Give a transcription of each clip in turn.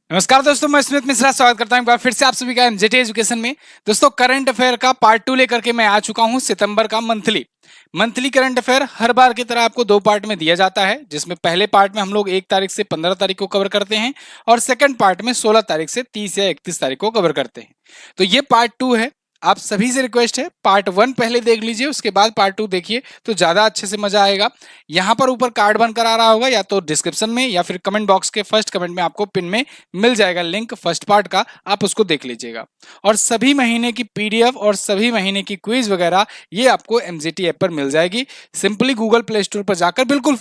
नमस्कार दोस्तों, मैं स्मित मिश्रा स्वागत करता हूं एक बार फिर से आप सभी का एमजेटी एजुकेशन में। दोस्तों, करंट अफेयर का पार्ट 2 लेकर के मैं आ चुका हूं। सितंबर का मंथली करंट अफेयर हर बार की तरह आपको 2 पार्ट में दिया जाता है, जिसमें पहले पार्ट में हम लोग 1 तारीख से 15 तारीख को कवर करते हैं और सेकंड पार्ट में 16 तारीख से 30 या 31 तारीख को कवर करते हैं। तो ये पार्ट 2 है। आप सभी से रिक्वेस्ट है, पार्ट 1 पहले देख लीजिए, उसके बाद पार्ट 2 देखिए तो ज्यादा अच्छे से मजा आएगा। यहाँ पर ऊपर कार्ड बनकर आ रहा होगा, या तो डिस्क्रिप्शन में या फिर कमेंट बॉक्स के फर्स्ट कमेंट में आपको पिन में मिल जाएगा लिंक फर्स्ट पार्ट का, आप उसको देख लीजिएगा। और सभी महीने की पीडीएफ और सभी महीने की क्विज वगैरह ये आपको एमजीटी ऐप पर मिल जाएगी। सिंपली गूगल प्ले स्टोर पर जाकर बिल्कुल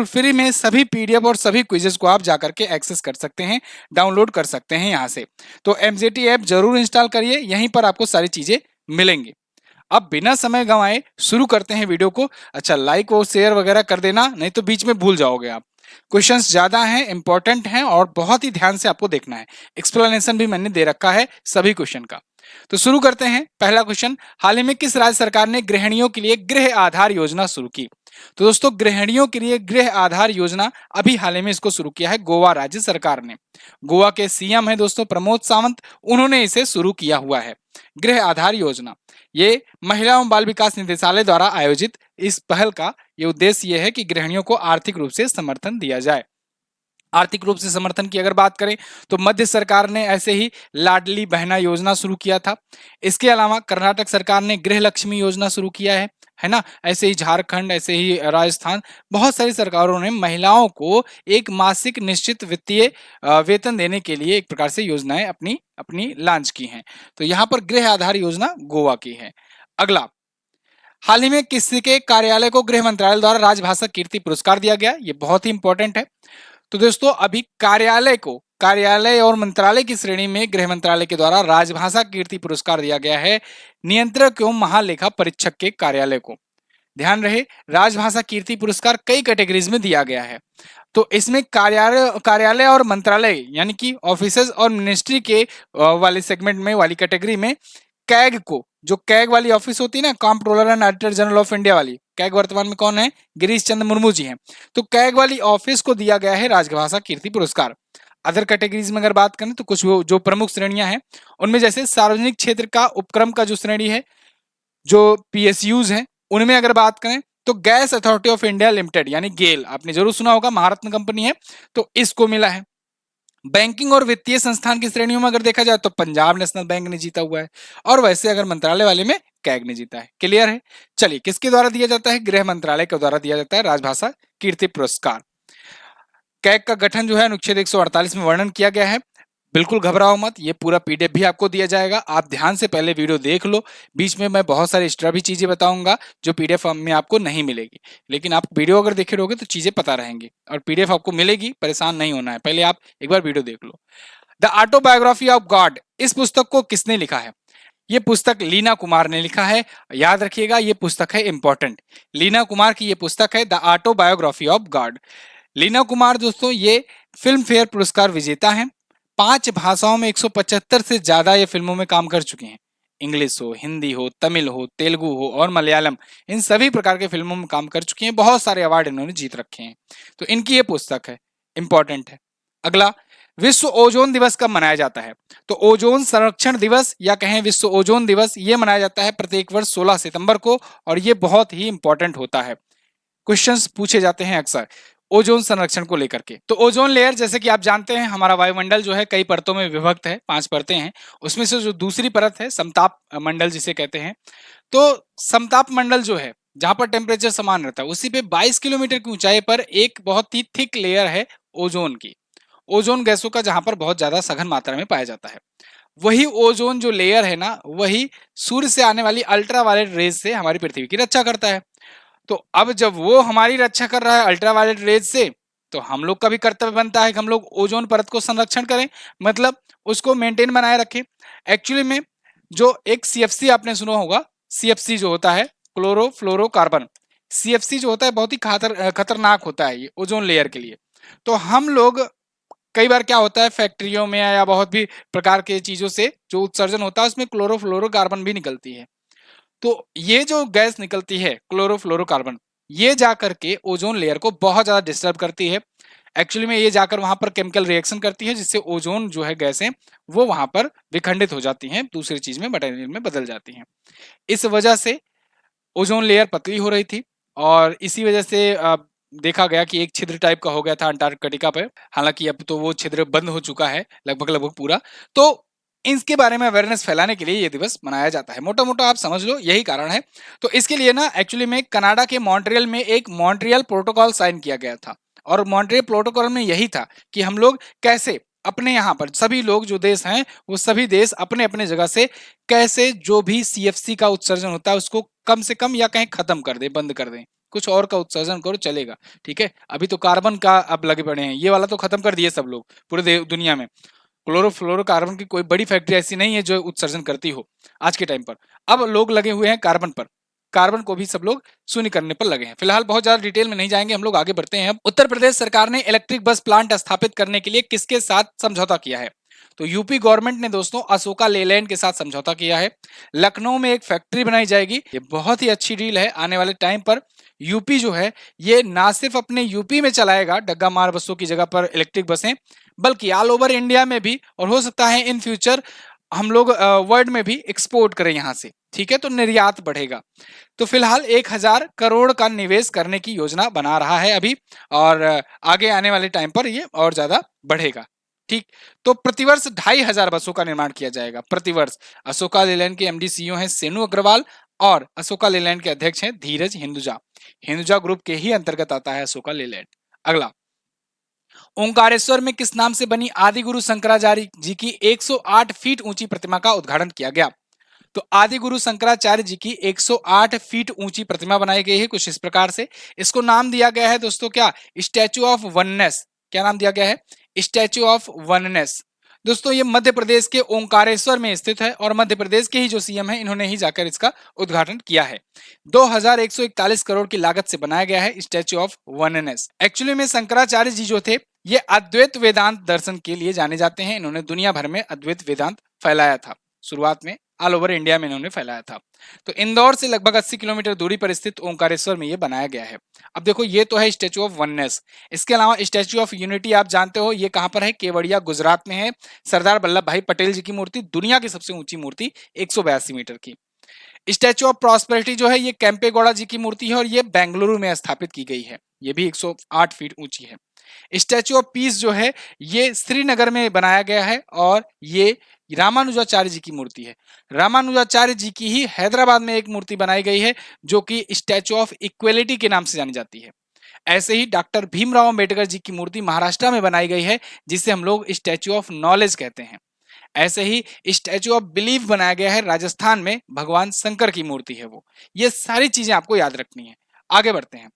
फ्री में सभी पीडीएफ और सभी क्विजेस को आप जाकर के एक्सेस कर सकते हैं, डाउनलोड कर सकते हैं यहाँ से। तो एमजीटी ऐप जरूर इंस्टॉल करिए, यहीं पर आपको सारी चीजें मिलेंगी। अब बिना समय गंवाए शुरू करते हैं वीडियो को। अच्छा, लाइक और शेयर वगैरह कर देना, नहीं तो बीच में भूल जाओगे आप। क्वेश्चंस ज्यादा हैं, इंपॉर्टेंट हैं और बहुत ही ध्यान से आपको देखना है। एक्सप्लेनेशन भी मैंने दे रखा है सभी क्वेश्चन का। तो शुरू करते हैं। पहला क्वेश्चन, हाल ही में किस राज्य सरकार ने गृहिणियों के लिए गृह आधार योजना शुरू की? तो दोस्तों, गृहिणियों के लिए गृह आधार योजना अभी हाल ही में इसको शुरू किया है गोवा राज्य सरकार ने। गोवा के सीएम है दोस्तों प्रमोद सावंत, उन्होंने इसे शुरू किया हुआ है, गृह आधार योजना। ये महिला एवं बाल विकास निदेशालय द्वारा आयोजित इस पहल का ये उद्देश्य ये है कि गृहिणियों को आर्थिक रूप से समर्थन दिया जाए। आर्थिक रूप से समर्थन की अगर बात करें तो मध्य सरकार ने ऐसे ही लाडली बहना योजना शुरू किया था। इसके अलावा कर्नाटक सरकार ने गृह लक्ष्मी योजना शुरू किया है ना। ऐसे ही झारखंड, ऐसे ही राजस्थान, बहुत सारी सरकारों ने महिलाओं को एक मासिक निश्चित वित्तीय वेतन देने के लिए एक प्रकार से योजनाएं अपनी अपनी लॉन्च की हैं। तो यहाँ पर गृह आधार योजना गोवा की है। अगला, हाल ही में किसी के कार्यालय को गृह मंत्रालय द्वारा राजभाषा कीर्ति पुरस्कार दिया गया? ये बहुत ही इंपॉर्टेंट है। तो दोस्तों, अभी कार्यालय और मंत्रालय की श्रेणी में गृह मंत्रालय के द्वारा राजभाषा कीर्ति पुरस्कार दिया गया है नियंत्रक एवं महालेखा परीक्षक के कार्यालय को। ध्यान रहे, राजभाषा कीर्ति पुरस्कार कई कैटेगरीज में दिया गया है। तो इसमें कार्यालय और मंत्रालय यानी कि ऑफिसेज और मिनिस्ट्री के वाले सेगमेंट में, वाली कैटेगरी में कैग को, जो कैग वाली ऑफिस होती है ना, controller and auditor general of India वाली, कैग वर्तमान में कौन है? गिरीश चंद्र मुर्मू जी हैं। तो कैग वाली ऑफिस को दिया गया है राजभाषा कीर्ति पुरस्कार। अदर कैटेगरीज में अगर बात करें तो कुछ जो प्रमुख श्रेणियां हैं उनमें जैसे सार्वजनिक क्षेत्र का उपक्रम का जो श्रेणी है, जो पीएसयूज हैं, उनमें अगर बात करें तो gas authority of India limited यानी गेल, आपने जरूर सुना होगा, महारत्न कंपनी है, तो इसको मिला है। बैंकिंग और वित्तीय संस्थान की श्रेणियों में अगर देखा जाए तो पंजाब नेशनल बैंक ने जीता हुआ है, और वैसे अगर मंत्रालय वाले में कैग ने जीता है। क्लियर है? चलिए, किसके द्वारा दिया जाता है? गृह मंत्रालय के द्वारा दिया जाता है राजभाषा कीर्ति पुरस्कार। कैग का गठन जो है अनुच्छेद 148 में वर्णन किया गया है। बिल्कुल घबराओ मत, ये पूरा पीडीएफ भी आपको दिया जाएगा, आप ध्यान से पहले वीडियो देख लो। बीच में मैं बहुत सारे एक्स्ट्रा भी चीजें बताऊंगा जो पीडीएफ में आपको नहीं मिलेगी, लेकिन आप वीडियो अगर देखे रहोगे तो चीजें पता रहेंगी और पीडीएफ आपको मिलेगी। परेशान नहीं होना है, पहले आप एक बार वीडियो देख लो। द ऑटोबायोग्राफी ऑफ गॉड, इस पुस्तक को किसने लिखा है? ये पुस्तक लीना कुमार ने लिखा है। याद रखिएगा, ये पुस्तक है इंपॉर्टेंट, लीना कुमार की ये पुस्तक है the autobiography of God. Leena Kumar दोस्तों ये फिल्म फेयर पुरस्कार विजेता है। 5 भाषाओं में 175 से ज्यादा ये फिल्मों में काम कर चुके हैं। इंग्लिश हो, हिंदी हो, तमिल हो, तेलुगु हो और मलयालम, इन सभी प्रकार के फिल्मों में काम कर चुके हैं। बहुत सारे अवार्ड इन्होंने जीत रखे हैं। तो इनकी ये पुस्तक है, इंपॉर्टेंट है। अगला, विश्व ओजोन दिवस कब मनाया जाता है? तो ओजोन संरक्षण दिवस या कहें विश्व ओजोन दिवस, ये मनाया जाता है प्रत्येक वर्ष 16 सितंबर को, और ये बहुत ही इंपॉर्टेंट होता है। क्वेश्चंस पूछे जाते हैं अक्सर ओजोन संरक्षण को लेकर के। तो ओजोन लेयर, जैसे कि आप जानते हैं, हमारा वायुमंडल जो है कई परतों में विभक्त है, 5 परतें हैं। उसमें से जो दूसरी परत है समताप मंडल जिसे कहते हैं, तो समताप मंडल जो है जहां पर टेम्परेचर समान रहता है, उसी पे 22 किलोमीटर की ऊंचाई पर एक बहुत ही थिक लेयर है ओजोन की, ओजोन गैसों का, जहां पर बहुत ज्यादा सघन मात्रा में पाया जाता है। वही ओजोन जो लेयर है ना, वही सूर्य से आने वाली अल्ट्रावायलेट रेज से हमारी पृथ्वी की रक्षा करता है। तो अब जब वो हमारी रक्षा कर रहा है अल्ट्रावायलेट रेज से, तो हम लोग का भी कर्तव्य बनता है कि हम लोग ओजोन परत को संरक्षण करें, मतलब उसको मेंटेन बनाए रखें। एक्चुअली में जो एक सीएफसी आपने सुना होगा, सीएफसी जो होता है क्लोरोफ्लोरोकार्बन, सीएफसी जो होता है बहुत ही खतरनाक होता है ये ओजोन लेयर के लिए। तो हम लोग कई बार क्या होता है, फैक्ट्रियों में या बहुत भी प्रकार के चीजों से जो उत्सर्जन होता है उसमें क्लोरोफ्लोरोकार्बन भी निकलती है। तो ये जो गैस निकलती है क्लोरोफ्लोरोकार्बन, ये जा करके ओजोन लेयर को बहुत ज्यादा डिस्टर्ब करती है। एक्चुअली में ये जाकर वहां पर केमिकल रिएक्शन करती है, जिससे ओजोन जो है गैसें वो वहां पर विखंडित हो जाती हैं, दूसरी चीज में मटेरियल में बदल जाती हैं। इस वजह से ओजोन लेयर पतली हो रही थी और इसी वजह से देखा गया कि एक छिद्र टाइप का हो गया था अंटार्कटिका पे। हालांकि अब तो वो छिद्र बंद हो चुका है लगभग लगभग पूरा। तो इसके बारे में अवेयरनेस फैलाने के लिए ये दिवस मनाया जाता है, मोटा मोटा आप समझ लो यही कारण है। तो इसके लिए ना एक्चुअली में कनाडा के मॉन्ट्रियल में एक मॉन्ट्रियल प्रोटोकॉल साइन किया गया था और मॉन्ट्रियल प्रोटोकॉल में यही था कि हम लोग कैसे अपने यहाँ पर सभी लोग जो देश हैं वो सभी देश अपने अपने जगह से कैसे जो भी सीएफसी का उत्सर्जन होता है उसको कम से कम या कहीं खत्म कर दे, बंद कर दें, कुछ और का उत्सर्जन करो चलेगा, ठीक है। अभी तो कार्बन का अब लगे पड़े हैं, ये वाला तो खत्म कर दिए सब लोग पूरे दुनिया में। क्लोरोफ्लोरोकार्बन की कोई बड़ी फैक्ट्री ऐसी नहीं है जो उत्सर्जन करती हो आज के टाइम पर। अब लोग लगे हुए हैं कार्बन पर, कार्बन को भी सब लोग शून्य करने पर लगे हैं। फिलहाल बहुत ज्यादा डिटेल में नहीं जाएंगे, हम लोग आगे बढ़ते हैं। उत्तर प्रदेश सरकार ने इलेक्ट्रिक बस प्लांट स्थापित करने के लिए किसके साथ समझौता किया है? तो यूपी गवर्नमेंट ने दोस्तों अशोका लेलैंड के साथ समझौता किया है। लखनऊ में एक फैक्ट्री बनाई जाएगी, ये बहुत ही अच्छी डील है। आने वाले टाइम पर यूपी जो है ये ना सिर्फ अपने यूपी में चलाएगा डग्गा मार बसों की जगह पर इलेक्ट्रिक बसें, बल्कि ऑल ओवर इंडिया में भी, और हो सकता है इन फ्यूचर हम लोग वर्ल्ड में भी एक्सपोर्ट करें यहाँ से, ठीक है, तो निर्यात बढ़ेगा। तो फिलहाल 1,000 करोड़ का निवेश करने की योजना बना रहा है अभी, और आगे आने वाले टाइम पर ये और ज्यादा बढ़ेगा, ठीक। तो प्रतिवर्ष 2,500 बसों का निर्माण किया जाएगा प्रतिवर्ष। अशोका लेलैंड के एमडी सीईओ हैं सेनु अग्रवाल और अशोका लेलैंड के अध्यक्ष हैं धीरज हिंदुजा। हिंदुजा ग्रुप के ही अंतर्गत आता है अशोका लेलैंड। अगला, ओंकारेश्वर में किस नाम से बनी आदि गुरु शंकराचार्य जी की 108 फीट ऊंची प्रतिमा का उद्घाटन किया गया? तो आदि गुरु शंकराचार्य जी की 108 फीट ऊंची प्रतिमा बनाई गई है कुछ इस प्रकार से। इसको नाम दिया गया है दोस्तों क्या? Statue of oneness. क्या नाम दिया गया है? Statue of oneness. दोस्तों ये मध्य प्रदेश के ओंकारेश्वर में स्थित है और मध्य प्रदेश के ही जो सीएम है इन्होंने ही जाकर इसका उद्घाटन किया है। 2,141 करोड़ की लागत से बनाया गया है स्टैचू ऑफ वननेस। एक्चुअली में शंकराचार्य जी जो थे ये अद्वैत वेदांत दर्शन के लिए जाने जाते हैं। इन्होंने दुनिया भर में अद्वैत वेदांत फैलाया था, शुरुआत में ऑल ओवर इंडिया में इन्होंने फैलाया था। तो इंदौर से लगभग 80 किलोमीटर दूरी पर स्थित ओंकारेश्वर में ये बनाया गया है। अब देखो ये तो है स्टैचू ऑफ वननेस। इसके अलावा स्टैचू ऑफ यूनिटी आप जानते हो ये कहां पर है? केवड़िया गुजरात में है। सरदार वल्लभ भाई पटेल जी की मूर्ति, दुनिया की सबसे ऊंची मूर्ति 182 मीटर की। स्टैचू ऑफ प्रॉस्पेरिटी जो है ये कैंपेगौड़ा जी की मूर्ति है और ये बेंगलुरु में स्थापित की गई है, ये भी 108 फीट ऊंची है। स्टैचू ऑफ पीस जो है ये श्रीनगर में बनाया गया है और ये रामानुजाचार्य जी की मूर्ति है। रामानुजाचार्य जी की ही हैदराबाद में एक मूर्ति बनाई गई है जो कि स्टैचू ऑफ इक्वेलिटी के नाम से जानी जाती है। ऐसे ही डॉक्टर भीमराव अंबेडकर जी की मूर्ति महाराष्ट्र में बनाई गई है जिसे हम लोग स्टैचू ऑफ नॉलेज कहते हैं। ऐसे ही स्टैचू ऑफ बिलीफ बनाया गया है राजस्थान में, भगवान शंकर की मूर्ति है वो। ये सारी चीजें आपको याद रखनी है। आगे बढ़ते हैं।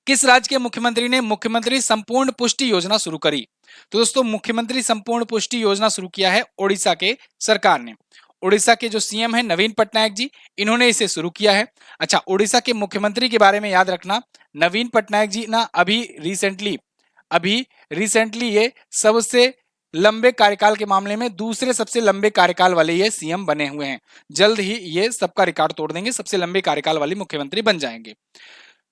किस राज्य के मुख्यमंत्री ने मुख्यमंत्री संपूर्ण पुष्टि योजना शुरू करी? तो दोस्तों मुख्यमंत्री संपूर्ण पुष्टि योजना शुरू किया है ओडिशा के सरकार ने। ओडिशा के जो सीएम है नवीन पटनायक जी, इन्होंने इसे शुरू किया है। अच्छा, ओडिशा के मुख्यमंत्री के बारे में याद रखना, नवीन पटनायक जी ना अभी रिसेंटली ये सबसे लंबे कार्यकाल के मामले में दूसरे सबसे लंबे कार्यकाल वाले ये सीएम बने हुए हैं। जल्द ही ये सबका रिकॉर्ड तोड़ देंगे, सबसे लंबे कार्यकाल वाले मुख्यमंत्री बन जाएंगे।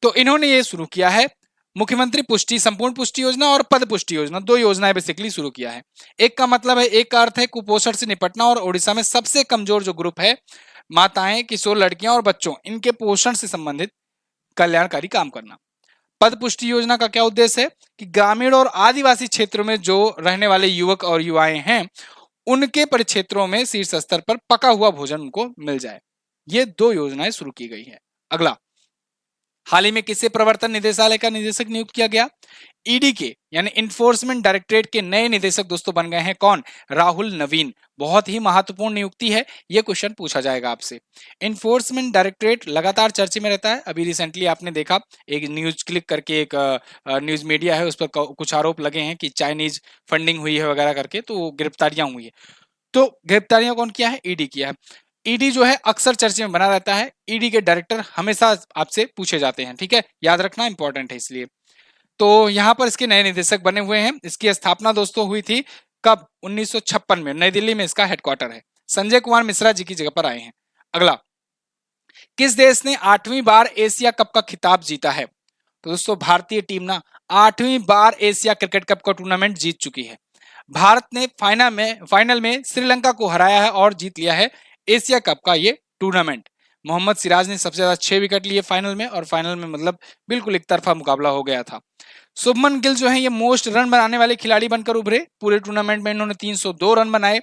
तो इन्होंने ये शुरू किया है मुख्यमंत्री पुष्टि, संपूर्ण पुष्टि योजना और पद पुष्टि योजना, दो योजनाएं बेसिकली शुरू किया है। एक का मतलब है, एक का अर्थ है कुपोषण से निपटना और ओडिशा में सबसे कमजोर जो ग्रुप है माताएं, किशोर लड़कियां और बच्चों, इनके पोषण से संबंधित कल्याणकारी काम करना। पद पुष्टि योजना का क्या उद्देश्य है कि ग्रामीण और आदिवासी क्षेत्रों में जो रहने वाले युवक और युवाएं हैं उनके परिक्षेत्रों में शीर्ष स्तर पर पका हुआ भोजन उनको मिल जाए। ये दो योजनाएं शुरू की गई है। अगला, हाल ही में किसे प्रवर्तन निदेशालय का निदेशक नियुक्त किया गया? ईडी के यानी इन्फोर्समेंट डायरेक्टरेट के नए निदेशक दोस्तों बन गए हैं कौन? राहुल नवीन। बहुत ही महत्वपूर्ण नियुक्ति है, यह क्वेश्चन पूछा जाएगा आपसे। इन्फोर्समेंट डायरेक्टरेट लगातार चर्चे में रहता है। अभी रिसेंटली आपने देखा एक न्यूज क्लिक करके एक न्यूज मीडिया है उस पर कुछ आरोप लगे हैं कि चाइनीज फंडिंग हुई है वगैरह करके, तो गिरफ्तारियां हुई है। तो गिरफ्तारियां कौन किया है? ईडी किया है। ईडी जो है अक्सर चर्चे में बना रहता है। ईडी के डायरेक्टर हमेशा आपसे पूछे जाते हैं, ठीक है, याद रखना इंपॉर्टेंट है इसलिए। तो यहाँ पर इसके नए निदेशक बने हुए हैं। इसकी स्थापना दोस्तों हुई थी कब? 1956 में। नई दिल्ली में इसका हेडक्वार्टर है। संजय कुमार मिश्रा जी की जगह पर आए हैं। अगला, किस देश ने 8वीं बार एशिया कप का खिताब जीता है? तो दोस्तों भारतीय टीम ना 8वीं बार एशिया क्रिकेट कप का टूर्नामेंट जीत चुकी है। भारत ने फाइनल में श्रीलंका को हराया है और जीत लिया है एशिया कप का ये टूर्नामेंट। मोहम्मद सिराज ने सबसे ज्यादा 6 विकेट लिए फाइनल में, और फाइनल में मतलब बिल्कुल एक तरफा मुकाबला हो गया था। शुभमन गिल जो है ये मोस्ट रन बनाने वाले खिलाड़ी बनकर उभरे। पूरे टूर्नामेंट में इन्होंने 302 रन बनाए।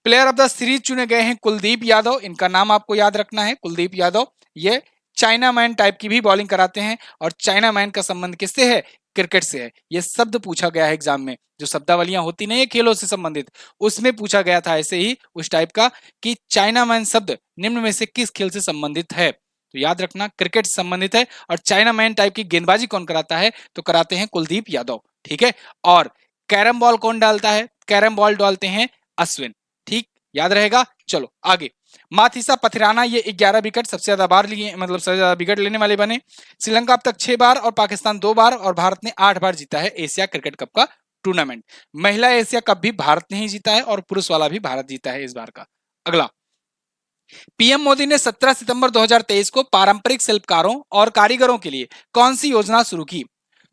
प्लेयर ऑफ द सीरीज चुने गए हैं कुलदीप यादव। इनका नाम आपको याद रखना है, कुलदीप यादव। ये चाइना मैन टाइप की भी बॉलिंग कराते हैं, और चाइना मैन का संबंध किससे है? क्रिकेट से है। ये शब्द पूछा गया है एग्जाम में, जो शब्दावलियां होती नहीं है खेलों से संबंधित, उसमें पूछा गया था ऐसे ही उस टाइप का कि चाइना मैन शब्द निम्न में से किस खेल से संबंधित है? तो याद रखना क्रिकेट से संबंधित है। और चाइना मैन टाइप की गेंदबाजी कौन कराता है? तो कराते हैं कुलदीप यादव। ठीक है। और कैरम बॉल कौन डालता है? कैरम बॉल डालते हैं अश्विन। ठीक, याद रहेगा। चलो आगे। माथिसा पथिराना ये 11 विकेट सबसे ज्यादा बार लिए, मतलब सबसे ज्यादा विकेट लेने वाले बने। श्रीलंका अब तक 6 बार और पाकिस्तान 2 बार, और भारत ने 8 बार जीता है एशिया क्रिकेट कप का टूर्नामेंट। महिला एशिया कप भी भारत ने ही जीता है, और पुरुष वाला भी भारत जीता है इस बार का। अगला, पीएम मोदी ने 17 सितंबर 2023 को पारंपरिक शिल्पकारों और कारीगरों के लिए कौन सी योजना शुरू की?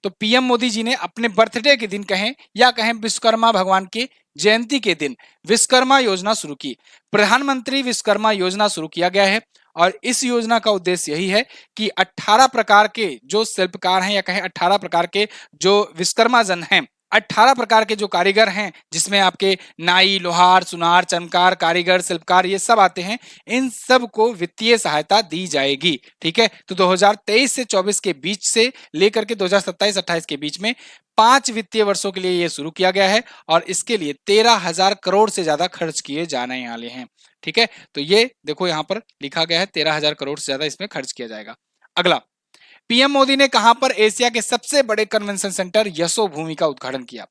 तो पीएम मोदी जी ने अपने बर्थडे के दिन कहें या कहें विश्वकर्मा भगवान की जयंती के दिन विश्वकर्मा योजना शुरू की। प्रधानमंत्री विश्वकर्मा योजना शुरू किया गया है, और इस योजना का उद्देश्य यही है कि 18 प्रकार के जो शिल्पकार हैं, या कहें 18 प्रकार के जो विश्वकर्मा जन हैं, 18 प्रकार के जो कारीगर हैं, जिसमें आपके नाई, लोहार, सुनार, चमकार, कारीगर, शिल्पकार, ये सब आते हैं, इन सब को वित्तीय सहायता दी जाएगी। ठीक है। तो 2023 से 24 के बीच से लेकर के 2027-28 के बीच में 5 वित्तीय वर्षों के लिए ये शुरू किया गया है, और इसके लिए 13,000 करोड़ से ज्यादा खर्च किए जाने वाले हैं। ठीक है। तो ये देखो यहां पर लिखा गया है 13,000 करोड़ से ज्यादा इसमें खर्च किया जाएगा। अगला, पीएम मोदी ने कहां पर एशिया के सबसे बड़े कन्वेंशन सेंटर यशोभूमि का उद्घाटन किया?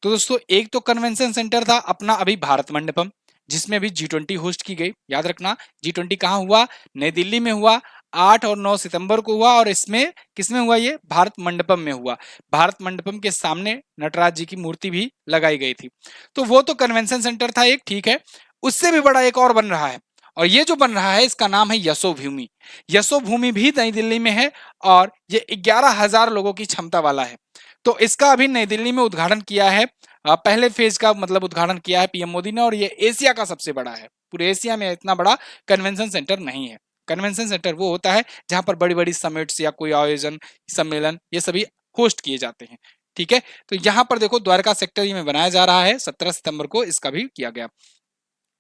तो दोस्तों, एक तो कन्वेंशन सेंटर था अपना अभी भारत मंडपम, जिसमें अभी G20 होस्ट की गई। याद रखना G20 कहां हुआ? नई दिल्ली में हुआ। 8 और 9 सितंबर को हुआ, और इसमें किसमें हुआ? ये भारत मंडपम में हुआ। भारत मंडपम के सामने नटराज जी की मूर्ति भी लगाई गई थी। तो वो तो कन्वेंशन सेंटर था एक, ठीक है। उससे भी बड़ा एक और बन रहा है, और ये जो बन रहा है इसका नाम है यशोभूमि। यशोभूमि भी नई दिल्ली में है, और ये 11,000 लोगों की क्षमता वाला है। तो इसका अभी नई दिल्ली में उद्घाटन किया है। पहले फेज का मतलब उद्घाटन किया है पीएम मोदी ने, और ये एशिया का सबसे बड़ा है। पूरे एशिया में इतना बड़ा कन्वेंशन सेंटर नहीं है। कन्वेंशन सेंटर वो होता है जहां पर बड़ी बड़ी समिट्स या कोई आयोजन, सम्मेलन, ये सभी होस्ट किए जाते हैं। ठीक है। तो यहाँ पर देखो द्वारका सेक्टर में बनाया जा रहा है, 17 सितंबर को इसका भी किया गया।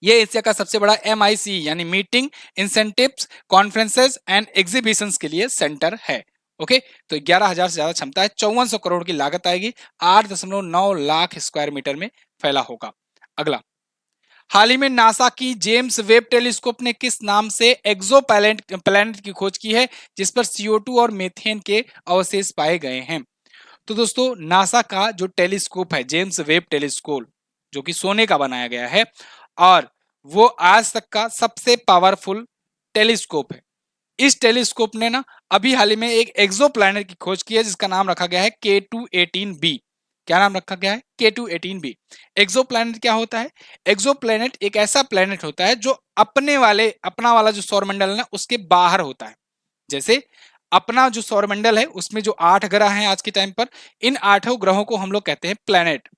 ये एशिया का सबसे बड़ा MIC यानी meeting, incentives, conferences and exhibitions के लिए सेंटर है। ओके। तो 11,000 से ज्यादा क्षमता है, 5400 करोड़ की लागत आएगी, 8.9 लाख स्क्वायर मीटर में फैला होगा। अगला, हाल ही में नासा की जेम्स वेब टेलीस्कोप ने किस नाम से एक्सो प्लैनेट की खोज की है, जिस पर CO2 और मीथेन के अवशेष पाए गए हैं? तो दोस्तों, नासा का जो टेलीस्कोप है जेम्स वेब टेलीस्कोप, जो कि सोने का बनाया गया है, और वो आज तक का सबसे पावरफुल टेलीस्कोप है। इस टेलीस्कोप ने ना अभी हाल ही में एक एक्सोप्लैनेट की खोज की है, जिसका नाम रखा गया है K2-18b। क्या नाम रखा गया है? K2-18b। एक्सोप्लैनेट क्या होता है? एक्सोप्लैनेट एक ऐसा प्लैनेट होता है जो अपना वाला जो सौरमंडल है ना उसके बाहर होता है। जैसे अपना जो सौरमंडल है उसमें जो 8 ग्रह हैं आज के टाइम पर, इन 8 ग्रहों को हम लोग कहते हैं प्लैनेट।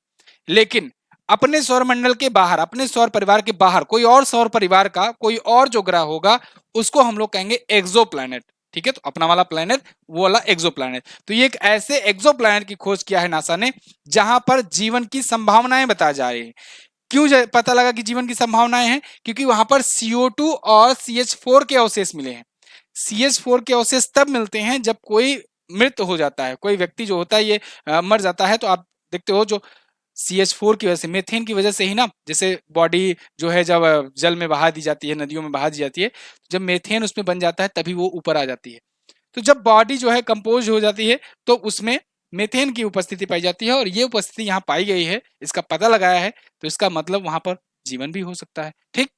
लेकिन अपने सौर मंडल के बाहर, अपने सौर परिवार के बाहर कोई और सौर परिवार का कोई और जो ग्रह होगा उसको हम लोग कहेंगे एक्सो प्लैनेट। ठीक है। तो अपना वाला प्लैनेट, वो वाला एक्सो प्लैनेट। तो ये एक ऐसे एक्सो प्लैनेट की खोज किया है नासा ने जहां पर जीवन की संभावनाएं बताई जा रही है। क्यों पता लगा कि जीवन की संभावनाएं हैं? क्योंकि वहां पर CO2 और CH4 के अवशेष मिले हैं। CH4 के अवशेष तब मिलते हैं जब कोई मृत हो जाता है, कोई व्यक्ति जो होता है ये मर जाता है। तो आप देखते हो जो CH4 की वजह से, मेथेन की वजह से ही ना, जैसे बॉडी जो है जब जल में बहा दी जाती है, नदियों में बहा दी जाती है, जब मेथेन उसमें बन जाता है तभी वो ऊपर आ जाती है। तो जब बॉडी जो है कंपोज हो जाती है तो उसमें मेथेन की उपस्थिति पाई जाती है, और ये उपस्थिति यहाँ पाई गई है, इसका पता लगाया है, तो इसका मतलब वहां पर जीवन भी हो सकता है। ठीक।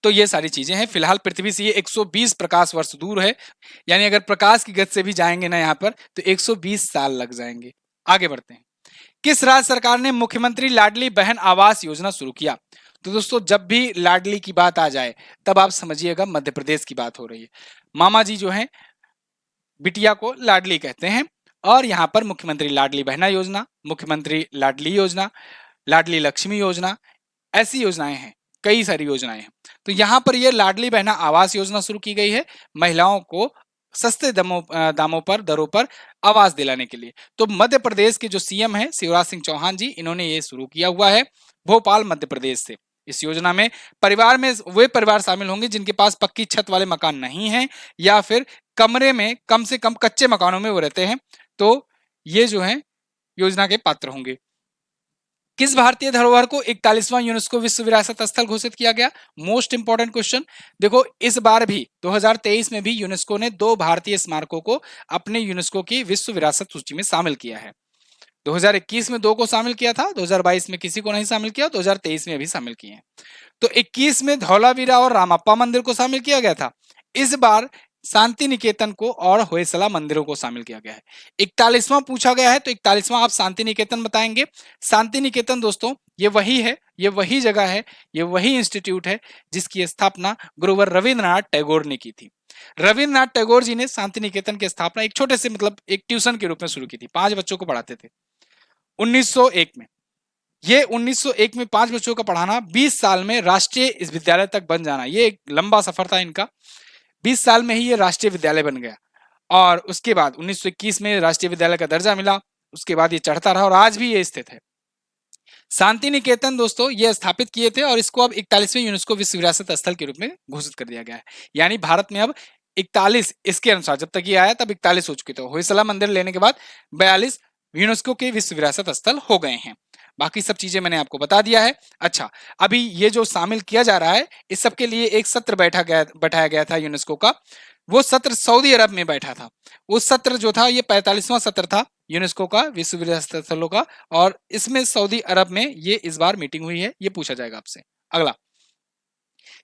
तो ये सारी चीजें हैं। फिलहाल पृथ्वी से ये 120 प्रकाश वर्ष दूर है, यानी अगर प्रकाश की गति से भी जाएंगे ना यहाँ पर तो 120 साल लग जाएंगे। आगे बढ़ते हैं। किस राज्य सरकार ने मुख्यमंत्री लाडली बहन आवास योजना शुरू किया? तो दोस्तों, जब भी लाडली की बात आ जाए तब आप समझिएगा मध्य प्रदेश की बात हो रही है। मामा जी जो हैं बिटिया को लाडली कहते हैं, और यहाँ पर मुख्यमंत्री लाडली बहना योजना, मुख्यमंत्री लाडली योजना, लाडली लक्ष्मी योजना, ऐसी योजनाएं हैं, कई सारी योजनाएं हैं। तो यहाँ पर ये लाडली बहना आवास योजना शुरू की गई है महिलाओं को सस्ते दामों पर, दरों पर आवास दिलाने के लिए। तो मध्य प्रदेश के जो सीएम है शिवराज सिंह चौहान जी, इन्होंने ये शुरू किया हुआ है भोपाल मध्य प्रदेश से। इस योजना में परिवार में वे परिवार शामिल होंगे जिनके पास पक्की छत वाले मकान नहीं है या फिर कमरे में कम से कम कच्चे मकानों में वो रहते हैं, तो ये जो है योजना के पात्र होंगे। किस भारतीय धरोहर को 41वां यूनेस्को विश्व विरासत स्थल घोषित किया गया? Most important question. देखो इस बार भी 2023 में भी यूनेस्को ने 2 भारतीय स्मारकों को अपने यूनेस्को की विश्व विरासत सूची में शामिल किया है। 2021 में 2 को शामिल किया था, 2022 में किसी को नहीं शामिल किया, 2023 में भी शामिल किए हैं। तो 21 में धौलावीरा और रामप्पा मंदिर को शामिल किया गया था। इस बार शांति निकेतन को और होयसला मंदिरों को शामिल किया गया है। 41वां पूछा गया है तो 41वां आप शांति निकेतन बताएंगे। शांति निकेतन दोस्तों ये वही है, ये वही जगह है, ये वही इंस्टीट्यूट है जिसकी स्थापना गुरुवर रविंद्रनाथ टैगोर ने की थी। रविंद्रनाथ टैगोर जी ने शांति निकेतन की स्थापना एक छोटे से मतलब एक ट्यूशन के रूप में शुरू की थी। 5 बच्चों को पढ़ाते थे 1901 में। ये 1901 में 5 बच्चों का पढ़ाना, 20 साल में राष्ट्रीय इस विद्यालय तक बन जाना, ये एक लंबा सफर था इनका। 20 साल में ही ये राष्ट्रीय विद्यालय बन गया और उसके बाद 1921 में राष्ट्रीय विद्यालय का दर्जा मिला। उसके बाद ये चढ़ता रहा और आज भी ये स्थित है। शांति निकेतन दोस्तों ये स्थापित किए थे और इसको अब 41वें यूनेस्को विश्व विरासत स्थल के रूप में घोषित कर दिया गया है। यानी भारत में अब 41, इसके अनुसार जब तक ये आया तब 41 हो चुके थे। होयसला मंदिर लेने के बाद 42 यूनेस्को के विश्व विरासत स्थल हो गए हैं। बाकी सब चीजें मैंने आपको बता दिया है। अच्छा, अभी ये जो शामिल किया जा रहा है इस सब के लिए एक सत्र बैठाया गया था यूनेस्को का। वो सत्र सऊदी अरब में बैठा था। वो सत्र जो था ये 45वां सत्र था यूनेस्को का विश्व विरासत स्थलों का, और इसमें सऊदी अरब में ये इस बार मीटिंग हुई है। ये पूछा जाएगा आपसे। अगला,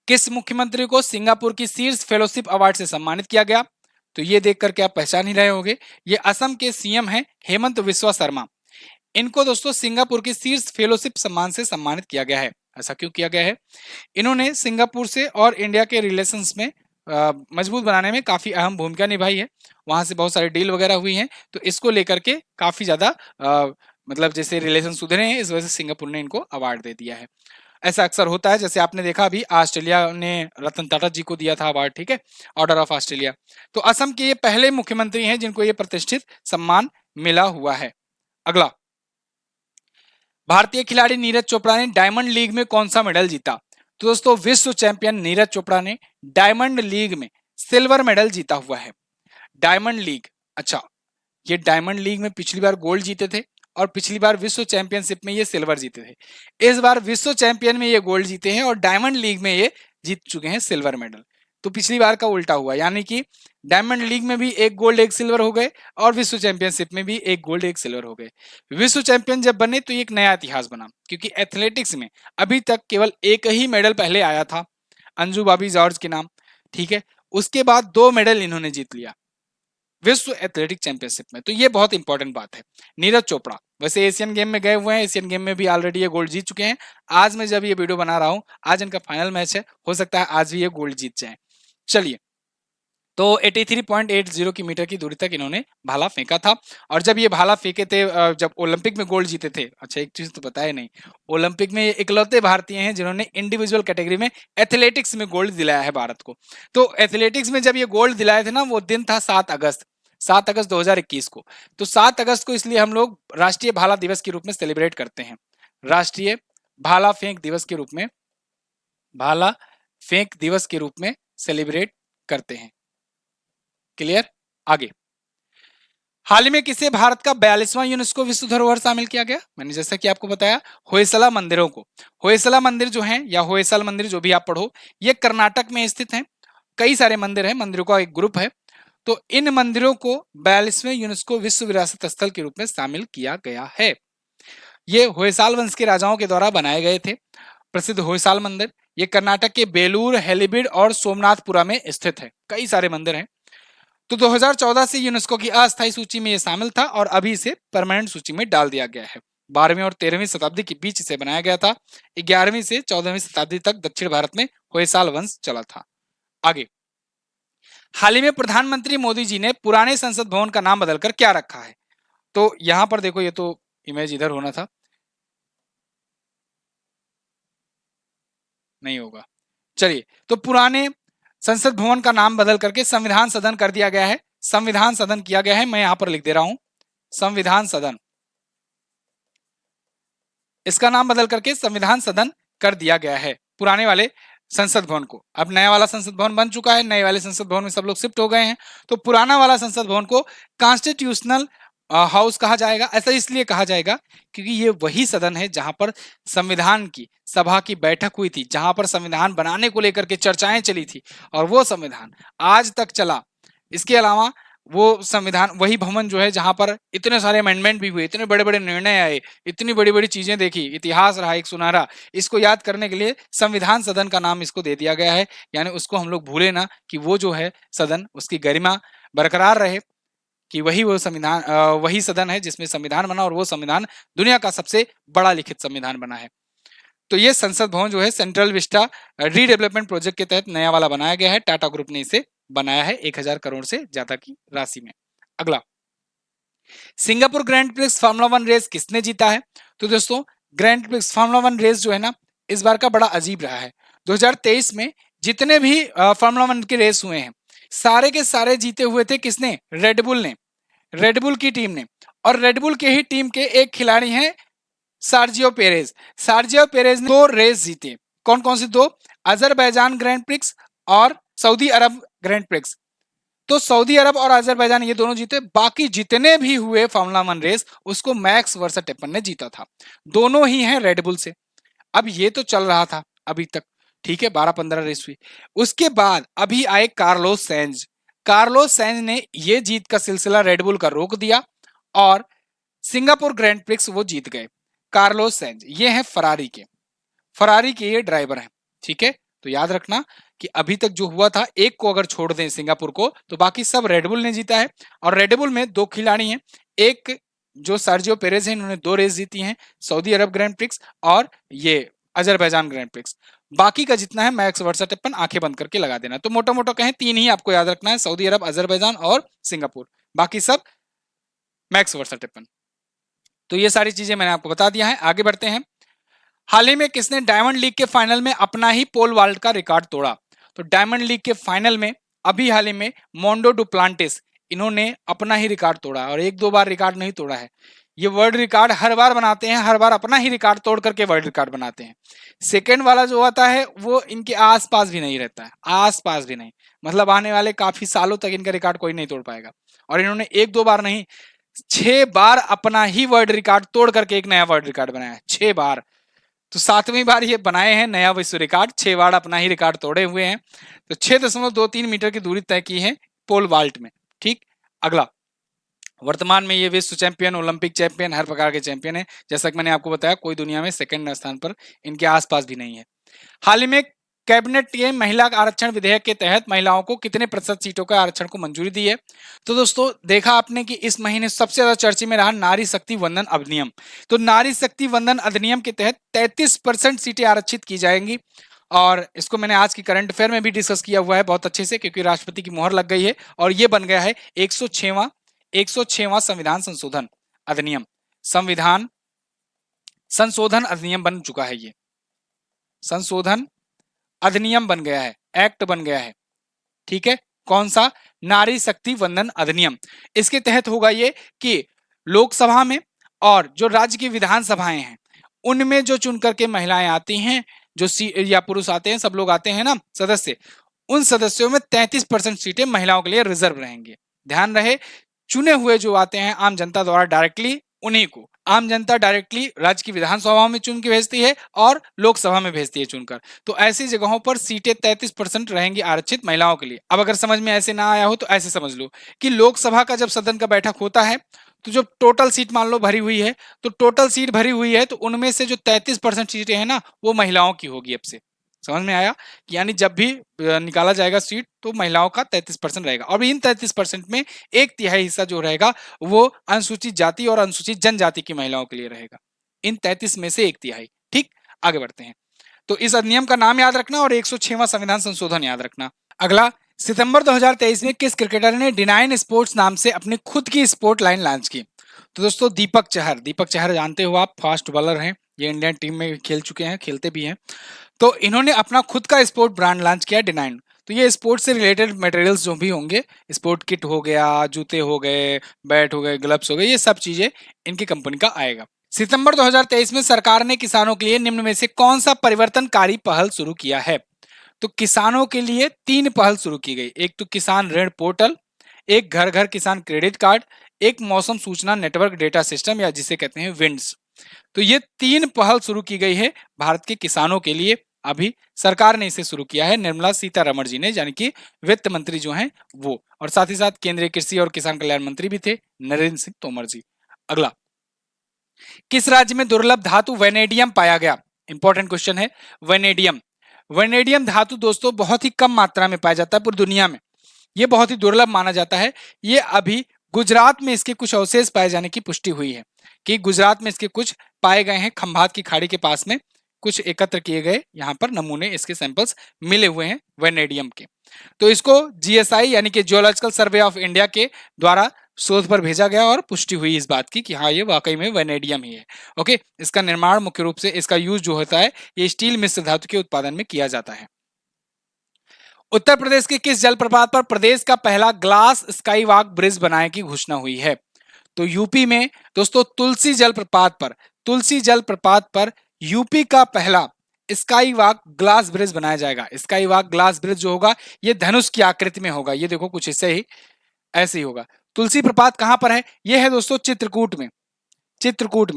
किस मुख्यमंत्री को सिंगापुर की शीर्ष फेलोशिप अवार्ड से सम्मानित किया गया? तो ये देख करके आप पहचान ही रहे होंगे, ये असम के सीएम हैं हेमंत बिस्वा शर्मा। इनको दोस्तों सिंगापुर की शीर्ष फेलोशिप सम्मान से सम्मानित किया गया है। ऐसा क्यों किया गया है? इन्होंने सिंगापुर से और इंडिया के रिलेशंस में मजबूत बनाने में काफी अहम भूमिका निभाई है। वहां से बहुत सारे डील वगैरह हुई हैं, तो इसको लेकर के काफी ज्यादा मतलब जैसे रिलेशन सुधरे हैं, इस वजह से सिंगापुर ने इनको अवार्ड दे दिया है। ऐसा अक्सर होता है, जैसे आपने देखा अभी ऑस्ट्रेलिया ने रतन टाटा जी को दिया था अवार्ड, ठीक है, ऑर्डर ऑफ ऑस्ट्रेलिया। तो असम के ये पहले मुख्यमंत्री हैं जिनको ये प्रतिष्ठित सम्मान मिला हुआ है। अगला, भारतीय खिलाड़ी नीरज चोपड़ा ने डायमंड लीग में कौन सा मेडल जीता? तो दोस्तों विश्व चैंपियन नीरज चोपड़ा ने डायमंड लीग में सिल्वर मेडल जीता हुआ है। डायमंड लीग, अच्छा, ये डायमंड लीग में पिछली बार गोल्ड जीते थे और पिछली बार विश्व चैंपियनशिप में ये सिल्वर जीते थे। इस बार विश्व चैंपियन में ये गोल्ड जीते हैं और डायमंड लीग में ये जीत चुके हैं सिल्वर मेडल। तो पिछली बार का उल्टा हुआ, यानी कि डायमंड लीग में भी 1 गोल्ड 1 सिल्वर हो गए और विश्व चैंपियनशिप में भी 1 गोल्ड 1 सिल्वर हो गए। विश्व चैंपियन जब बने तो ये एक नया इतिहास बना, क्योंकि एथलेटिक्स में अभी तक केवल एक ही मेडल पहले आया था, अंजू बॉबी जॉर्ज के नाम, ठीक है। उसके बाद 2 मेडल इन्होंने जीत लिया विश्व एथलेटिक चैंपियनशिप में। तो ये बहुत इंपॉर्टेंट बात है। नीरज चोपड़ा वैसे एशियन गेम में गए हुए हैं, एशियन गेम में भी ऑलरेडी ये गोल्ड जीत चुके हैं। आज मैं जब ये वीडियो बना रहा हूं, आज इनका फाइनल मैच है, हो सकता है आज भी ये गोल्ड जीत जाए। चलिए, तो 83.80 की मीटर की दूरी तक इन्होंने भाला फेंका था। और जब ये भाला फेंके थे, जब ओलंपिक में गोल्ड जीते थे, अच्छा एक चीज तो बताया नहीं, ओलंपिक में ये इकलौते भारतीय हैं जिन्होंने इंडिविजुअल कैटेगरी में एथलेटिक्स में गोल्ड दिलाया है भारत को। तो एथलेटिक्स में जब ये गोल्ड दिलाए थे ना, वो दिन था 7 अगस्त 2021 को। तो 7 अगस्त को इसलिए हम लोग राष्ट्रीय भाला दिवस के रूप में सेलिब्रेट करते हैं। राष्ट्रीय भाला फेंक दिवस के रूप में, भाला फेंक दिवस के रूप में सेलिब्रेट करते हैं। क्लियर? आगे, हाल ही में किसे भारत का 42वां यूनेस्को विश्व धरोहर शामिल किया गया? मैंने जैसा कि आपको बताया, होयसला मंदिरों को। होयसला मंदिर जो है या होयसल मंदिर, जो भी आप पढ़ो, ये कर्नाटक में स्थित है। कई सारे मंदिर हैं, मंदिरों का एक ग्रुप है। तो इन मंदिरों को 42वें यूनेस्को विश्व विरासत स्थल के रूप में शामिल किया गया है। ये होयसाल वंश के राजाओं के द्वारा बनाए गए थे। प्रसिद्ध होयसाल मंदिर ये कर्नाटक के बेलूर, हेलीबीड और सोमनाथपुरा में स्थित है। कई सारे मंदिर हैं। तो 2014 से यूनेस्को की अस्थायी सूची में ये शामिल था और अभी इसे परमानेंट सूची में डाल दिया गया है। 12वीं और 13वीं शताब्दी के बीच इसे बनाया गया था। 11वीं से 14वीं शताब्दी तक दक्षिण भारत में होयसाल वंश चला था। आगे, हाल ही में प्रधानमंत्री मोदी जी ने पुराने संसद भवन का नाम बदलकर क्या रखा है? तो यहां पर देखो, ये तो इमेज इधर होना था, नहीं होगा। चलिए, तो पुराने संसद भवन का नाम बदल करके संविधान सदन कर दिया गया है। संविधान सदन किया गया है, मैं यहां पर लिख दे रहा हूं संविधान सदन। इसका नाम बदल करके संविधान सदन कर दिया गया है पुराने वाले संसद भवन को। अब नया वाला संसद भवन बन चुका है, नए वाले संसद भवन में सब लोग शिफ्ट हो गए हैं, तो पुराना वाला संसद भवन को कॉन्स्टिट्यूशनल हाउस कहा जाएगा। ऐसा इसलिए कहा जाएगा क्योंकि ये वही सदन है जहां पर संविधान की सभा की बैठक हुई थी, जहां पर संविधान बनाने को लेकर के चर्चाएं चली थी, और वो संविधान आज तक चला। इसके अलावा वो संविधान, वही भवन जो है जहां पर इतने सारे अमेंडमेंट भी हुए, इतने बड़े बड़े निर्णय आए, इतनी बड़ी बड़ी चीजें देखी, इतिहास रहा एक सुनहरा, इसको याद करने के लिए संविधान सदन का नाम इसको दे दिया गया है। यानी उसको हम लोग भूले ना कि वो जो है सदन, उसकी गरिमा बरकरार रहे, कि वही वो संविधान, वही सदन है जिसमें संविधान बना, और वो संविधान दुनिया का सबसे बड़ा लिखित संविधान बना है। तो ये संसद भवन जो है सेंट्रल विस्टा रीडेवलपमेंट प्रोजेक्ट के तहत नया वाला बनाया गया है। टाटा ग्रुप ने इसे बनाया है 1000 करोड़ से ज्यादा की राशि में। अगला, Singapore grand prix formula 1 race किसने जीता है? तो दोस्तों, ग्रैंड प्रिक्स फार्मूला 1 रेस जो है ना, इस बार का बड़ा अजीब रहा है। 2023 में जितने भी फार्मूला 1 के रेस हुए हैं, सारे के सारे जीते हुए थे किसने? रेडबुल ने, रेडबुल की टीम ने। और रेडबुल के ही टीम के एक खिलाड़ी हैं सार्जियो पेरेज। सार्जियो पेरेज ने 2 रेस जीते। कौन कौन सी 2? अजरबैजान ग्रैंड प्रिक्स और सऊदी अरब ग्रैंड प्रिक्स। तो सऊदी अरब और अजरबैजान ये दोनों जीते। बाकी जितने भी हुए फार्मूला 1 रेस, उसको मैक्स वर्स्टैपेन ने जीता था। दोनों ही हैं रेडबुल से। अब ये तो चल रहा था अभी तक, ठीक है, 12-15 रेस हुई। उसके बाद अभी आए कार्लोस सैंज। कार्लोस सैंज ने ये जीत का सिलसिला रेडबुल का रोक दिया और सिंगापुर ग्रैंड प्रिक्स वो जीत गए। कार्लोस सैंज ये हैं फरारी के ये ड्राइवर हैं, ठीक है। तो याद रखना कि अभी तक जो हुआ था, एक को अगर छोड़ दें सिंगापुर को, तो बाकी सब रेडबुल ने जीता है। और रेडबुल में 2 खिलाड़ी हैं, एक जो सर्जियो पेरेज है, इन्होंने 2 रेस जीती हैं, सऊदी अरब ग्रैंड प्रिक्स और ये अजरबैजान ग्रैंड प्रिक्स। बाकी का जितना है मैक्स वर्स्टैपेन, आंखें बंद करके लगा देना। तो मोटा मोटा कहें 3 ही आपको याद रखना है, सऊदी अरब, अजरबैजान और सिंगापुर, बाकी सब मैक्स वर्स्टैपेन। तो ये सारी चीजें मैंने आपको बता दिया है। आगे बढ़ते हैं। हाल ही में किसने डायमंड लीग के फाइनल में अपना ही पोल वाल्ट का रिकॉर्ड तोड़ा? तो डायमंड लीग के फाइनल में अभी हाल ही में मोंडो डुप्लांटिस, इन्होंने अपना ही रिकॉर्ड तोड़ा, और 1-2 बार रिकॉर्ड नहीं तोड़ा है। ये वर्ल्ड रिकॉर्ड हर बार बनाते हैं, हर बार अपना ही रिकॉर्ड तोड़ करके वर्ल्ड रिकॉर्ड बनाते हैं। सेकेंड वाला जो आता है वो इनके आसपास भी नहीं रहता है, आसपास भी नहीं, मतलब आने वाले काफी सालों तक इनका रिकॉर्ड कोई नहीं तोड़ पाएगा। और इन्होंने 1-2 बार नहीं, 6 बार अपना ही वर्ल्ड रिकॉर्ड तोड़ करके एक नया वर्ल्ड रिकॉर्ड बनाया है, 6 बार। तो 7वीं बार ये बनाए हैं नया विश्व रिकॉर्ड, 6 बार अपना ही रिकॉर्ड तोड़े हुए हैं। तो 6.23 मीटर की दूरी तय की है पोल वाल्ट में, ठीक। अगला, वर्तमान में ये विश्व चैंपियन, ओलंपिक चैंपियन, हर प्रकार के चैंपियन है। जैसा कि मैंने आपको बताया, कोई दुनिया में सेकंड स्थान पर इनके आसपास भी नहीं है। हाल ही में कैबिनेट के महिला आरक्षण विधेयक के तहत महिलाओं को कितने प्रतिशत सीटों का आरक्षण को मंजूरी दी है? तो दोस्तों, देखा आपने कि इस महीने सबसे ज्यादा चर्चे में रहा नारी शक्ति वंदन अधिनियम। तो नारी शक्ति वंदन अधिनियम के तहत 33% सीटें आरक्षित की जाएंगी, और इसको मैंने आज की करंट अफेयर में भी डिस्कस किया हुआ है बहुत अच्छे से, क्योंकि राष्ट्रपति की मोहर लग गई है और ये बन गया है 106वां संविधान संशोधन अधिनियम। संविधान संशोधन अधिनियम बन चुका है, ये संशोधन अधिनियम बन गया है, एक्ट बन गया है, ठीक है। कौन सा? नारी शक्ति वंदन अधिनियम। इसके तहत होगा ये कि लोकसभा में और जो राज्य की विधानसभाएं हैं, उनमें जो चुन करके महिलाएं आती हैं, जो या पुरुष आते हैं, सब लोग आते हैं ना सदस्य, उन सदस्यों में 33% सीटें महिलाओं के लिए रिजर्व रहेंगे। ध्यान रहे, चुने हुए जो आते हैं आम जनता द्वारा डायरेक्टली, उन्हीं को आम जनता डायरेक्टली राज्य की विधानसभा में चुन के भेजती है और लोकसभा में भेजती है चुनकर। तो ऐसी जगहों पर सीटें 33% रहेंगी आरक्षित महिलाओं के लिए। अब अगर समझ में ऐसे ना आया हो तो ऐसे समझ लो कि लोकसभा का जब सदन का बैठक होता है, तो जो टोटल सीट मान लो भरी हुई है, तो टोटल सीट भरी हुई है, तो उनमें से जो 33% सीटें हैं ना, वो महिलाओं की होगी। अब से समझ में आया कि यानी जब भी निकाला जाएगा सीट, तो महिलाओं का 33% रहेगा। और इन 33% में 1/3 हिस्सा जो रहेगा वो अनुसूचित जाति और अनुसूचित जनजाति की महिलाओं के लिए रहेगा। इन 33 में से 1/3, ठीक। आगे बढ़ते हैं। तो इस अधिनियम का नाम याद रखना और 106वां संविधान संशोधन याद रखना। अगला, सितंबर 2023 में किस क्रिकेटर ने डिनाइन स्पोर्ट्स नाम से अपनी खुद की स्पोर्ट लाइन लॉन्च की? तो दोस्तों दीपक चहर जानते हो आप, फास्ट बॉलर हैं, ये इंडियन टीम में खेल चुके हैं, खेलते भी हैं। तो इन्होंने अपना खुद का स्पोर्ट ब्रांड लॉन्च किया डिनाइन। तो ये स्पोर्ट्स से रिलेटेड मटेरियल्स जो भी होंगे, स्पोर्ट किट हो गया, जूते हो गए, बैट हो गए, ग्लव्स हो गए, ये सब चीजें इनकी कंपनी का आएगा। सितंबर 2023 में सरकार ने किसानों के लिए निम्न में से कौन सा परिवर्तनकारी पहल शुरू किया है? तो किसानों के लिए 3 पहल शुरू की गई। एक तो किसान ऋण पोर्टल, एक घर घर किसान क्रेडिट कार्ड, एक मौसम सूचना नेटवर्क डेटा सिस्टम या जिसे कहते हैं विंड्स। तो ये 3 पहल शुरू की गई है भारत के किसानों के लिए। अभी सरकार ने इसे शुरू किया है, निर्मला सीतारमण जी ने, यानी कि वित्त मंत्री जो हैं वो, और साथ ही साथ केंद्रीय कृषि और किसान कल्याण मंत्री भी थे, नरेंद्र सिंह तोमर जी। अगला, किस राज्य में दुर्लभ धातु वेनेडियम पाया गया? इंपॉर्टेंट क्वेश्चन है। वेनेडियम, वेनेडियम धातु दोस्तों बहुत ही कम मात्रा में पाया जाता है पूरी दुनिया में, ये बहुत ही दुर्लभ माना जाता है। ये अभी गुजरात में इसके कुछ अवशेष पाए जाने की पुष्टि हुई है कि गुजरात में इसके कुछ पाए गए हैं, खंभात की खाड़ी के पास में कुछ एकत्र किए गए यहाँ पर नमूने, इसके सैंपल्स मिले हुए हैं वेनेडियम के। तो इसको जीएसआई यानी कि जियोलॉजिकल सर्वे ऑफ इंडिया के द्वारा शोध पर भेजा गया और पुष्टि हुई इस बात की कि हाँ ये वाकई में वेनेडियम ही है। ओके, इसका निर्माण मुख्य रूप से, इसका यूज जो होता है ये स्टील मिश्र धातु के उत्पादन में किया जाता है। उत्तर प्रदेश के किस जलप्रपात पर प्रदेश का पहला ग्लास स्काई वॉक ब्रिज बनाने की घोषणा हुई है? तो यूपी में दोस्तों तुलसी जलप्रपात पर यूपी का पहला स्काई वॉक ग्लास ब्रिज बनाया जाएगा। स्काई वॉक ग्लास ब्रिज जो होगा ये धनुष की आकृति में होगा, ये देखो कुछ ऐसे ही होगा। तुलसी प्रपात कहां पर है? ये है दोस्तों चित्रकूट में। चित्रकूट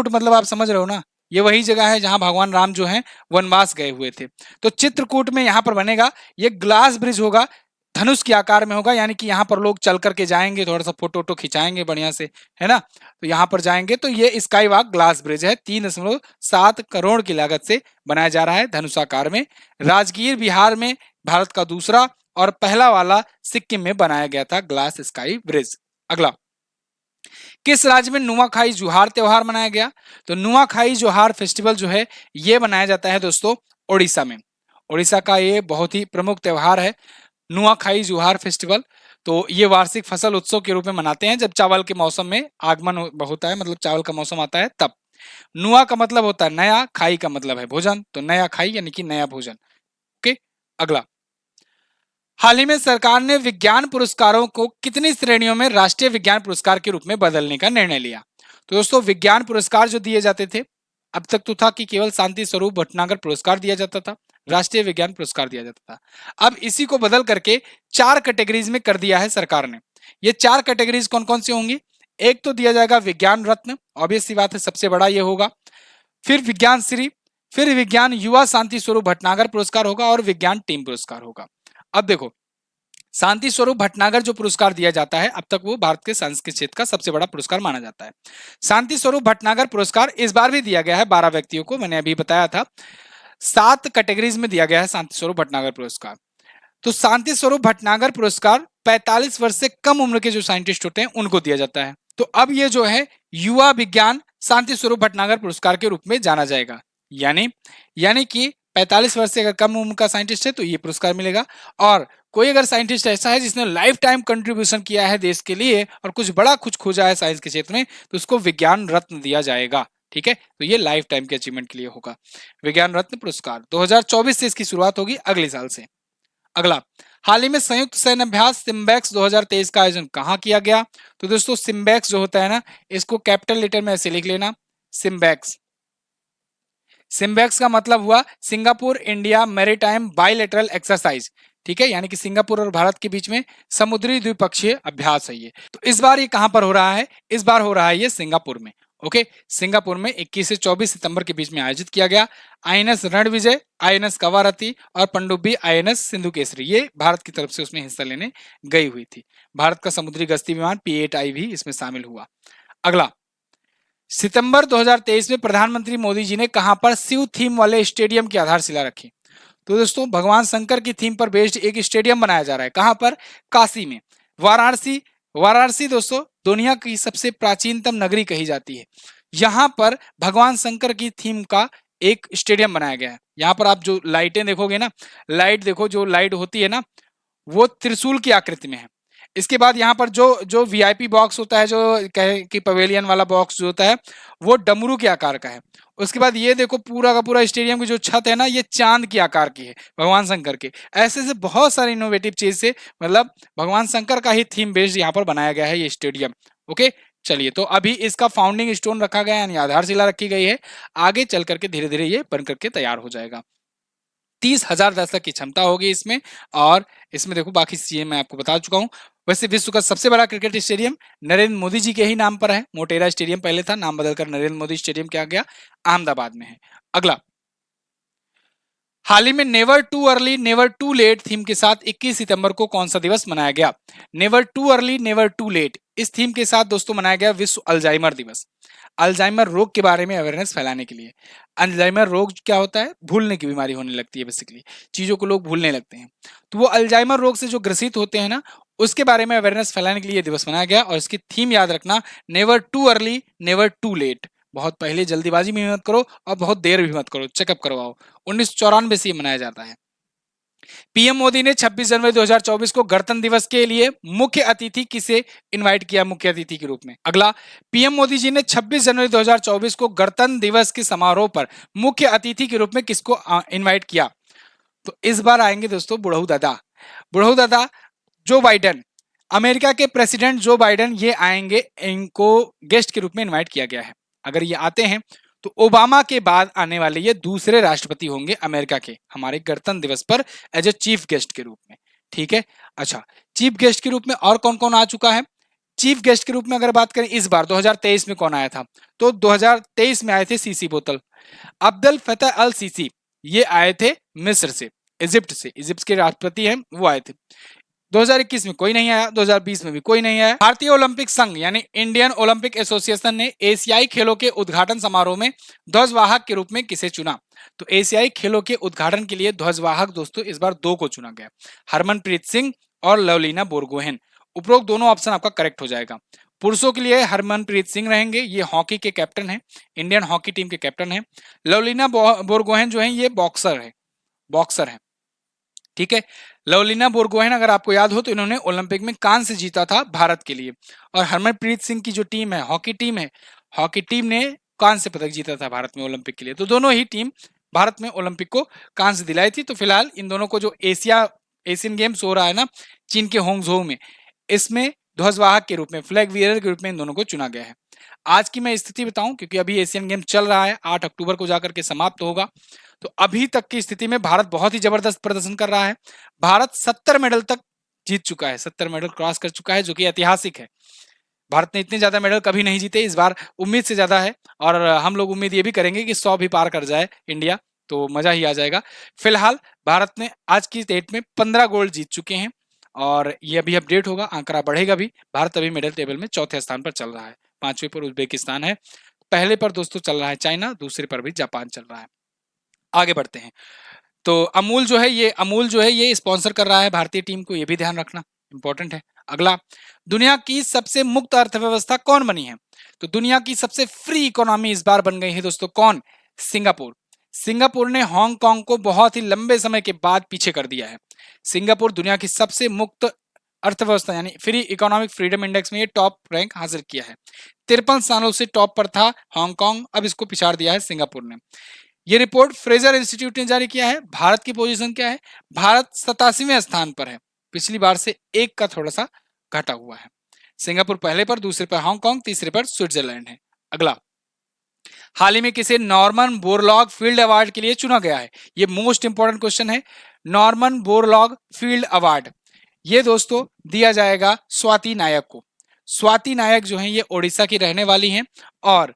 मतलब आप समझ रहे हो ना, ये वही जगह है जहां भगवान राम जो हैं वनवास गए हुए थे। तो चित्रकूट में यहां पर बनेगा, ये ग्लास ब्रिज होगा, धनुष के आकार में होगा, यानी कि यहाँ पर लोग चल करके जाएंगे, थोड़ा सा फोटो वोटो खिंचाएंगे बढ़िया से, है ना। तो यहाँ पर जाएंगे तो ये स्काई वॉक ग्लास ब्रिज है, 3.7 करोड़ की लागत से बनाया जा रहा है धनुषाकार में। राजगीर बिहार में भारत का दूसरा और पहला वाला सिक्किम में बनाया गया था ग्लास स्काई ब्रिज। अगला, किस राज्य में नुआखाई जुहार त्योहार मनाया गया? तो नुआखाई जुहार फेस्टिवल जो है ये मनाया जाता है दोस्तों ओडिशा में। ओडिशा का ये बहुत ही प्रमुख त्योहार है नुआखाई जुहार फेस्टिवल। तो ये वार्षिक फसल उत्सव के रूप में मनाते हैं जब चावल के मौसम में आगमन होता है, मतलब चावल का मौसम आता है तब। नुआ का मतलब होता है नया, खाई का मतलब है भोजन, तो नया खाई यानी कि नया भोजन। ओके, अगला, हाल ही में सरकार ने विज्ञान पुरस्कारों को कितनी श्रेणियों में राष्ट्रीय विज्ञान पुरस्कार के रूप में बदलने का निर्णय लिया? तो दोस्तों विज्ञान पुरस्कार जो दिए जाते थे अब तक तो था कि केवल शांति स्वरूप भटनागर पुरस्कार दिया जाता था, राष्ट्रीय विज्ञान पुरस्कार दिया जाता था। अब इसी को बदल करके 4 कैटेगरीज में कर दिया है सरकार ने। ये 4 कैटेगरीज कौन कौन सी होंगी? एक तो दिया जाएगा विज्ञान रत्न, ऑब्वियस सी बात है सबसे बड़ा ये होगा, फिर विज्ञान श्री, फिर विज्ञान युवा शांति स्वरूप भटनागर पुरस्कार होगा और विज्ञान टीम पुरस्कार होगा। अब देखो, शांति स्वरूप भटनागर जो पुरस्कार दिया जाता है अब तक वो भारत के सांस्कृतिक क्षेत्र का सबसे बड़ा पुरस्कार माना जाता है। शांति स्वरूप भटनागर पुरस्कार इस बार भी दिया गया है 12 व्यक्तियों को, मैंने अभी बताया था 7 कैटेगरीज में दिया गया है शांति स्वरूप भटनागर पुरस्कार। तो शांति स्वरूप भटनागर पुरस्कार 45 वर्ष से कम उम्र के जो साइंटिस्ट होते हैं उनको दिया जाता है। तो अब ये जो है युवा विज्ञान शांति स्वरूप भटनागर पुरस्कार के रूप में जाना जाएगा, यानी कि 45 वर्ष से अगर कम उम्र का साइंटिस्ट है तो ये पुरस्कार मिलेगा, और कोई अगर साइंटिस्ट ऐसा है जिसने लाइफ टाइम कंट्रीब्यूशन किया है देश के लिए और कुछ बड़ा कुछ खोजा है साइंस के क्षेत्र में तो उसको विज्ञान रत्न दिया जाएगा। ठीक है, तो ये लाइफ टाइम के अचीवमेंट के लिए होगा विज्ञान रत्न पुरस्कार। 2024 से इसकी शुरुआत होगी, अगले साल से। अगला, हाल ही में संयुक्त सैन्य अभ्यास सिम्बैक्स 2023 का आयोजन कहाँ किया गया? तो दोस्तों सिम्बैक्स जो होता है ना, इसको कैपिटल लेटर में ऐसे लिख लेना, सिम्बैक्स। सिम्बैक्स का मतलब हुआ Singapore India maritime bilateral exercise. ठीक है, यानी कि सिंगापुर और भारत के बीच में समुद्री द्विपक्षीय अभ्यास है ये। तो इस बार ये कहां पर हो रहा है? इस बार हो रहा है ये सिंगापुर में। ओके, सिंगापुर में 21 से 24 सितंबर के बीच में आयोजित किया गया। आईएनएस रणविजय, आईएनएस कवारती और पनडुब्बी आईएनएस सिंधु केसरी ये भारत की तरफ से उसमें हिस्सा लेने गई हुई थी। भारत का समुद्री गश्ती विमान P-8I भी इसमें शामिल हुआ। अगला, सितंबर 2023 में प्रधानमंत्री मोदी जी ने कहां पर शिव थीम वाले स्टेडियम की आधारशिला रखी? तो दोस्तों भगवान शंकर की थीम पर बेस्ड एक स्टेडियम बनाया जा रहा है। कहां पर? काशी में। वाराणसी दोस्तों दुनिया की सबसे प्राचीनतम नगरी कही जाती है। यहां पर भगवान शंकर की थीम का एक स्टेडियम बनाया गया है। यहां पर आप जो लाइटें देखोगे ना, लाइट देखो, जो लाइट होती है ना वो त्रिशूल की आकृति में है। इसके बाद यहाँ पर जो जो वीआईपी बॉक्स होता है, जो कहे कि पवेलियन वाला बॉक्स जो होता है, वो डमरू के आकार का है। उसके बाद ये देखो पूरा का पूरा स्टेडियम की जो छत है ना, ये चांद के आकार की है, भगवान शंकर के। ऐसे ऐसे बहुत सारे इनोवेटिव चीज से, मतलब भगवान शंकर का ही थीम बेस्ड यहाँ पर बनाया गया है ये स्टेडियम। ओके, चलिए, तो अभी इसका फाउंडिंग स्टोन रखा गया है, यानी आधारशिला रखी गई है। आगे चल करके धीरे धीरे ये बन करके तैयार हो जाएगा। 30,000 दर्शक की क्षमता होगी इसमें। और इसमें देखो बाकी चीजें मैं आपको बता चुका हूँ। वैसे विश्व का सबसे बड़ा क्रिकेट स्टेडियम नरेंद्र मोदी जी के ही नाम पर है। मोटेरा स्टेडियम पहले था, नाम बदलकर नरेंद्र मोदी स्टेडियम किया गया, अहमदाबाद में है। अगला, हाल ही में never too early never too late theme के साथ 21 सितंबर को कौन सा दिवस मनाया गया? Never too early never too late इस थीम के साथ दोस्तों मनाया गया विश्व अल्जाइमर दिवस। अल्जाइमर रोग के बारे में अवेयरनेस फैलाने के लिए। अल्जाइमर रोग क्या होता है? भूलने की बीमारी होने लगती है, बेसिकली चीजों को लोग भूलने लगते हैं। तो वो अल्जाइमर रोग से जो ग्रसित होते हैं ना, उसके बारे में अवेयरनेस फैलाने के लिए ये दिवस मनाया गया। और इसकी थीम याद रखना, never too early never too late. बहुत पहले जल्दीबाजी में मत करो और बहुत देर भी मत करो, चेकअप करवाओ। 1994 से ये मनाया जाता है। पीएम मोदी ने 26 जनवरी 2024 को गणतंत्र दिवस के लिए मुख्य अतिथि किसे इनवाइट किया मुख्य अतिथि के रूप में? अगला, पीएम मोदी जी ने 26 जनवरी 2024 को गणतंत्र दिवस के समारोह पर मुख्य अतिथि के रूप में किसको इनवाइट किया? तो इस बार आएंगे दोस्तों बुढ़ऊ दादा। बुढ़ऊ दादा जो बाइडेन, अमेरिका के प्रेसिडेंट जो बाइडेन ये आएंगे, इनको गेस्ट के रूप में इनवाइट किया गया है। अगर ये आते हैं तो ओबामा के बाद आने वाले ये दूसरे राष्ट्रपति होंगे अमेरिका के, हमारे गणतंत्र दिवस पर एज ए चीफ गेस्ट के रूप में। ठीक है, अच्छा, चीफ गेस्ट के रूप में और कौन कौन आ चुका है? चीफ गेस्ट के रूप में अगर बात करें इस बार 2023 में कौन आया था, तो 2023 में आए थे सीसी बोतल, अब्दुल फतेह अल सीसी। ये आए थे मिस्र से, इजिप्ट से, इजिप्ट के राष्ट्रपति हैं वो आए थे। 2021 में कोई नहीं आया, 2020 में भी कोई नहीं आया। भारतीय ओलंपिक संघ यानी इंडियन ओलंपिक एसोसिएशन ने एशियाई खेलों के उद्घाटन समारोह में ध्वजवाहक के रूप में किसे चुना? तो एशियाई खेलों के उद्घाटन के लिए ध्वजवाहक दोस्तों इस बार 2 को चुना गया, हरमनप्रीत सिंह और लवलीना बोरगोहेन। उपरोक्त दोनों ऑप्शन आपका करेक्ट हो जाएगा। पुरुषों के लिए हरमनप्रीत सिंह रहेंगे, ये हॉकी के कैप्टन है, इंडियन हॉकी टीम के कैप्टन है। लवलीना बोरगोहेन जो है ये बॉक्सर है। ठीक है, लवलीना बोरगोहेन अगर आपको याद हो तो इन्होंने ओलंपिक में कांस्य जीता था भारत के लिए। और हरमनप्रीत सिंह की जो टीम है, हॉकी टीम ने कांस्य पदक जीता था भारत में ओलंपिक के लिए। तो दोनों ही टीम भारत में ओलंपिक को कांस्य दिलाई थी। तो फिलहाल इन दोनों को जो एशियन गेम्स हो रहा है ना चीन के होंगझोउ में, इसमें ध्वजवाहक के रूप में, फ्लैग वियरर के रूप में इन दोनों को चुना गया है। आज की मैं स्थिति बताऊं, क्योंकि अभी एशियन गेम चल रहा है, 8 अक्टूबर को जाकर के समाप्त होगा। तो अभी तक की स्थिति में भारत बहुत ही जबरदस्त प्रदर्शन कर रहा है। भारत 70 मेडल तक जीत चुका है, 70 मेडल क्रॉस कर चुका है, जो कि ऐतिहासिक है। भारत ने इतने ज्यादा मेडल कभी नहीं जीते, इस बार उम्मीद से ज्यादा है। और हम लोग उम्मीद ये भी करेंगे कि 100 भी पार कर जाए इंडिया, तो मजा ही आ जाएगा। फिलहाल भारत ने आज की डेट में 15 गोल्ड जीत चुके हैं। और ये अभी अपडेट होगा, आंकड़ा बढ़ेगा भी। भारत अभी मेडल टेबल में चौथे स्थान पर चल रहा है, 5वें पर उज्बेकिस्तान है, पहले पर दोस्तों चल रहा है चाइना, दूसरे पर भी जापान चल रहा है। आगे बढ़ते हैं। तो अमूल जो है ये स्पॉन्सर कर रहा है भारतीय टीम को, ये भी ध्यान रखना इंपॉर्टेंट है। अगला, दुनिया की सबसे मुक्त अर्थव्यवस्था कौन बनी है? तो दुनिया की सबसे फ्री इकोनॉमी इस बार बन गई है दोस्तों, कौन? सिंगापुर। सिंगापुर ने हांगकांग को बहुत ही लंबे समय के बाद पीछे कर दिया है। सिंगापुर दुनिया की सबसे मुक्त अर्थव्यवस्था यानी फ्री इकोनॉमिक फ्रीडम इंडेक्स में ये टॉप रैंक हासिल किया है। 53 सालों से टॉप पर था हांगकांग, अब इसको पिछाड़ दिया है सिंगापुर ने। ये रिपोर्ट फ्रेजर इंस्टीट्यूट ने जारी किया है। भारत की पोजीशन क्या है? भारत 87वें स्थान पर है, पिछली बार से 1 का थोड़ा सा घटा हुआ है। सिंगापुर पहले पर, दूसरे पर हांगकांग, तीसरे पर स्विट्जरलैंड है। अगला, हाल ही में किसे नॉर्मन बोरलॉग फील्ड अवार्ड के लिए चुना गया है? ये मोस्ट इंपॉर्टेंट क्वेश्चन है। नॉर्मन बोरलॉग फील्ड अवार्ड ये दोस्तों दिया जाएगा स्वाति नायक को। स्वाति नायक जो है ये ओडिशा की रहने वाली हैं। और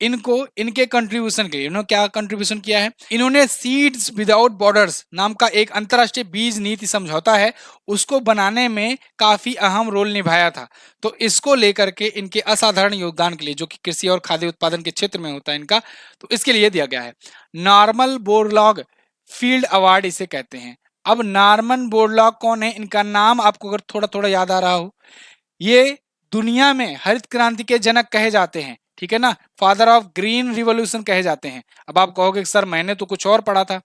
इनको इनके कंट्रीब्यूशन के लिए, इन्होंने क्या कंट्रीब्यूशन किया है? इन्होंने सीड्स विदाउट बॉर्डर्स नाम का एक अंतरराष्ट्रीय बीज नीति समझौता है, उसको बनाने में काफी अहम रोल निभाया था। तो इसको लेकर के इनके असाधारण योगदान के लिए, जो कि कृषि और खाद्य उत्पादन के क्षेत्र में होता है इनका, तो इसके लिए दिया गया है नॉर्मन बोरलॉग फील्ड अवार्ड, इसे कहते हैं। अब नॉर्मन बोरलॉग कौन है? इनका नाम आपको अगर थोड़ा थोड़ा याद आ रहा हो, ये दुनिया में हरित क्रांति के जनक कहे जाते हैं, ठीक है ना, फादर ऑफ ग्रीन रिवॉल्यूशन कहे जाते हैं। अब आप कहोगे सर मैंने तो कुछ और पढ़ा था।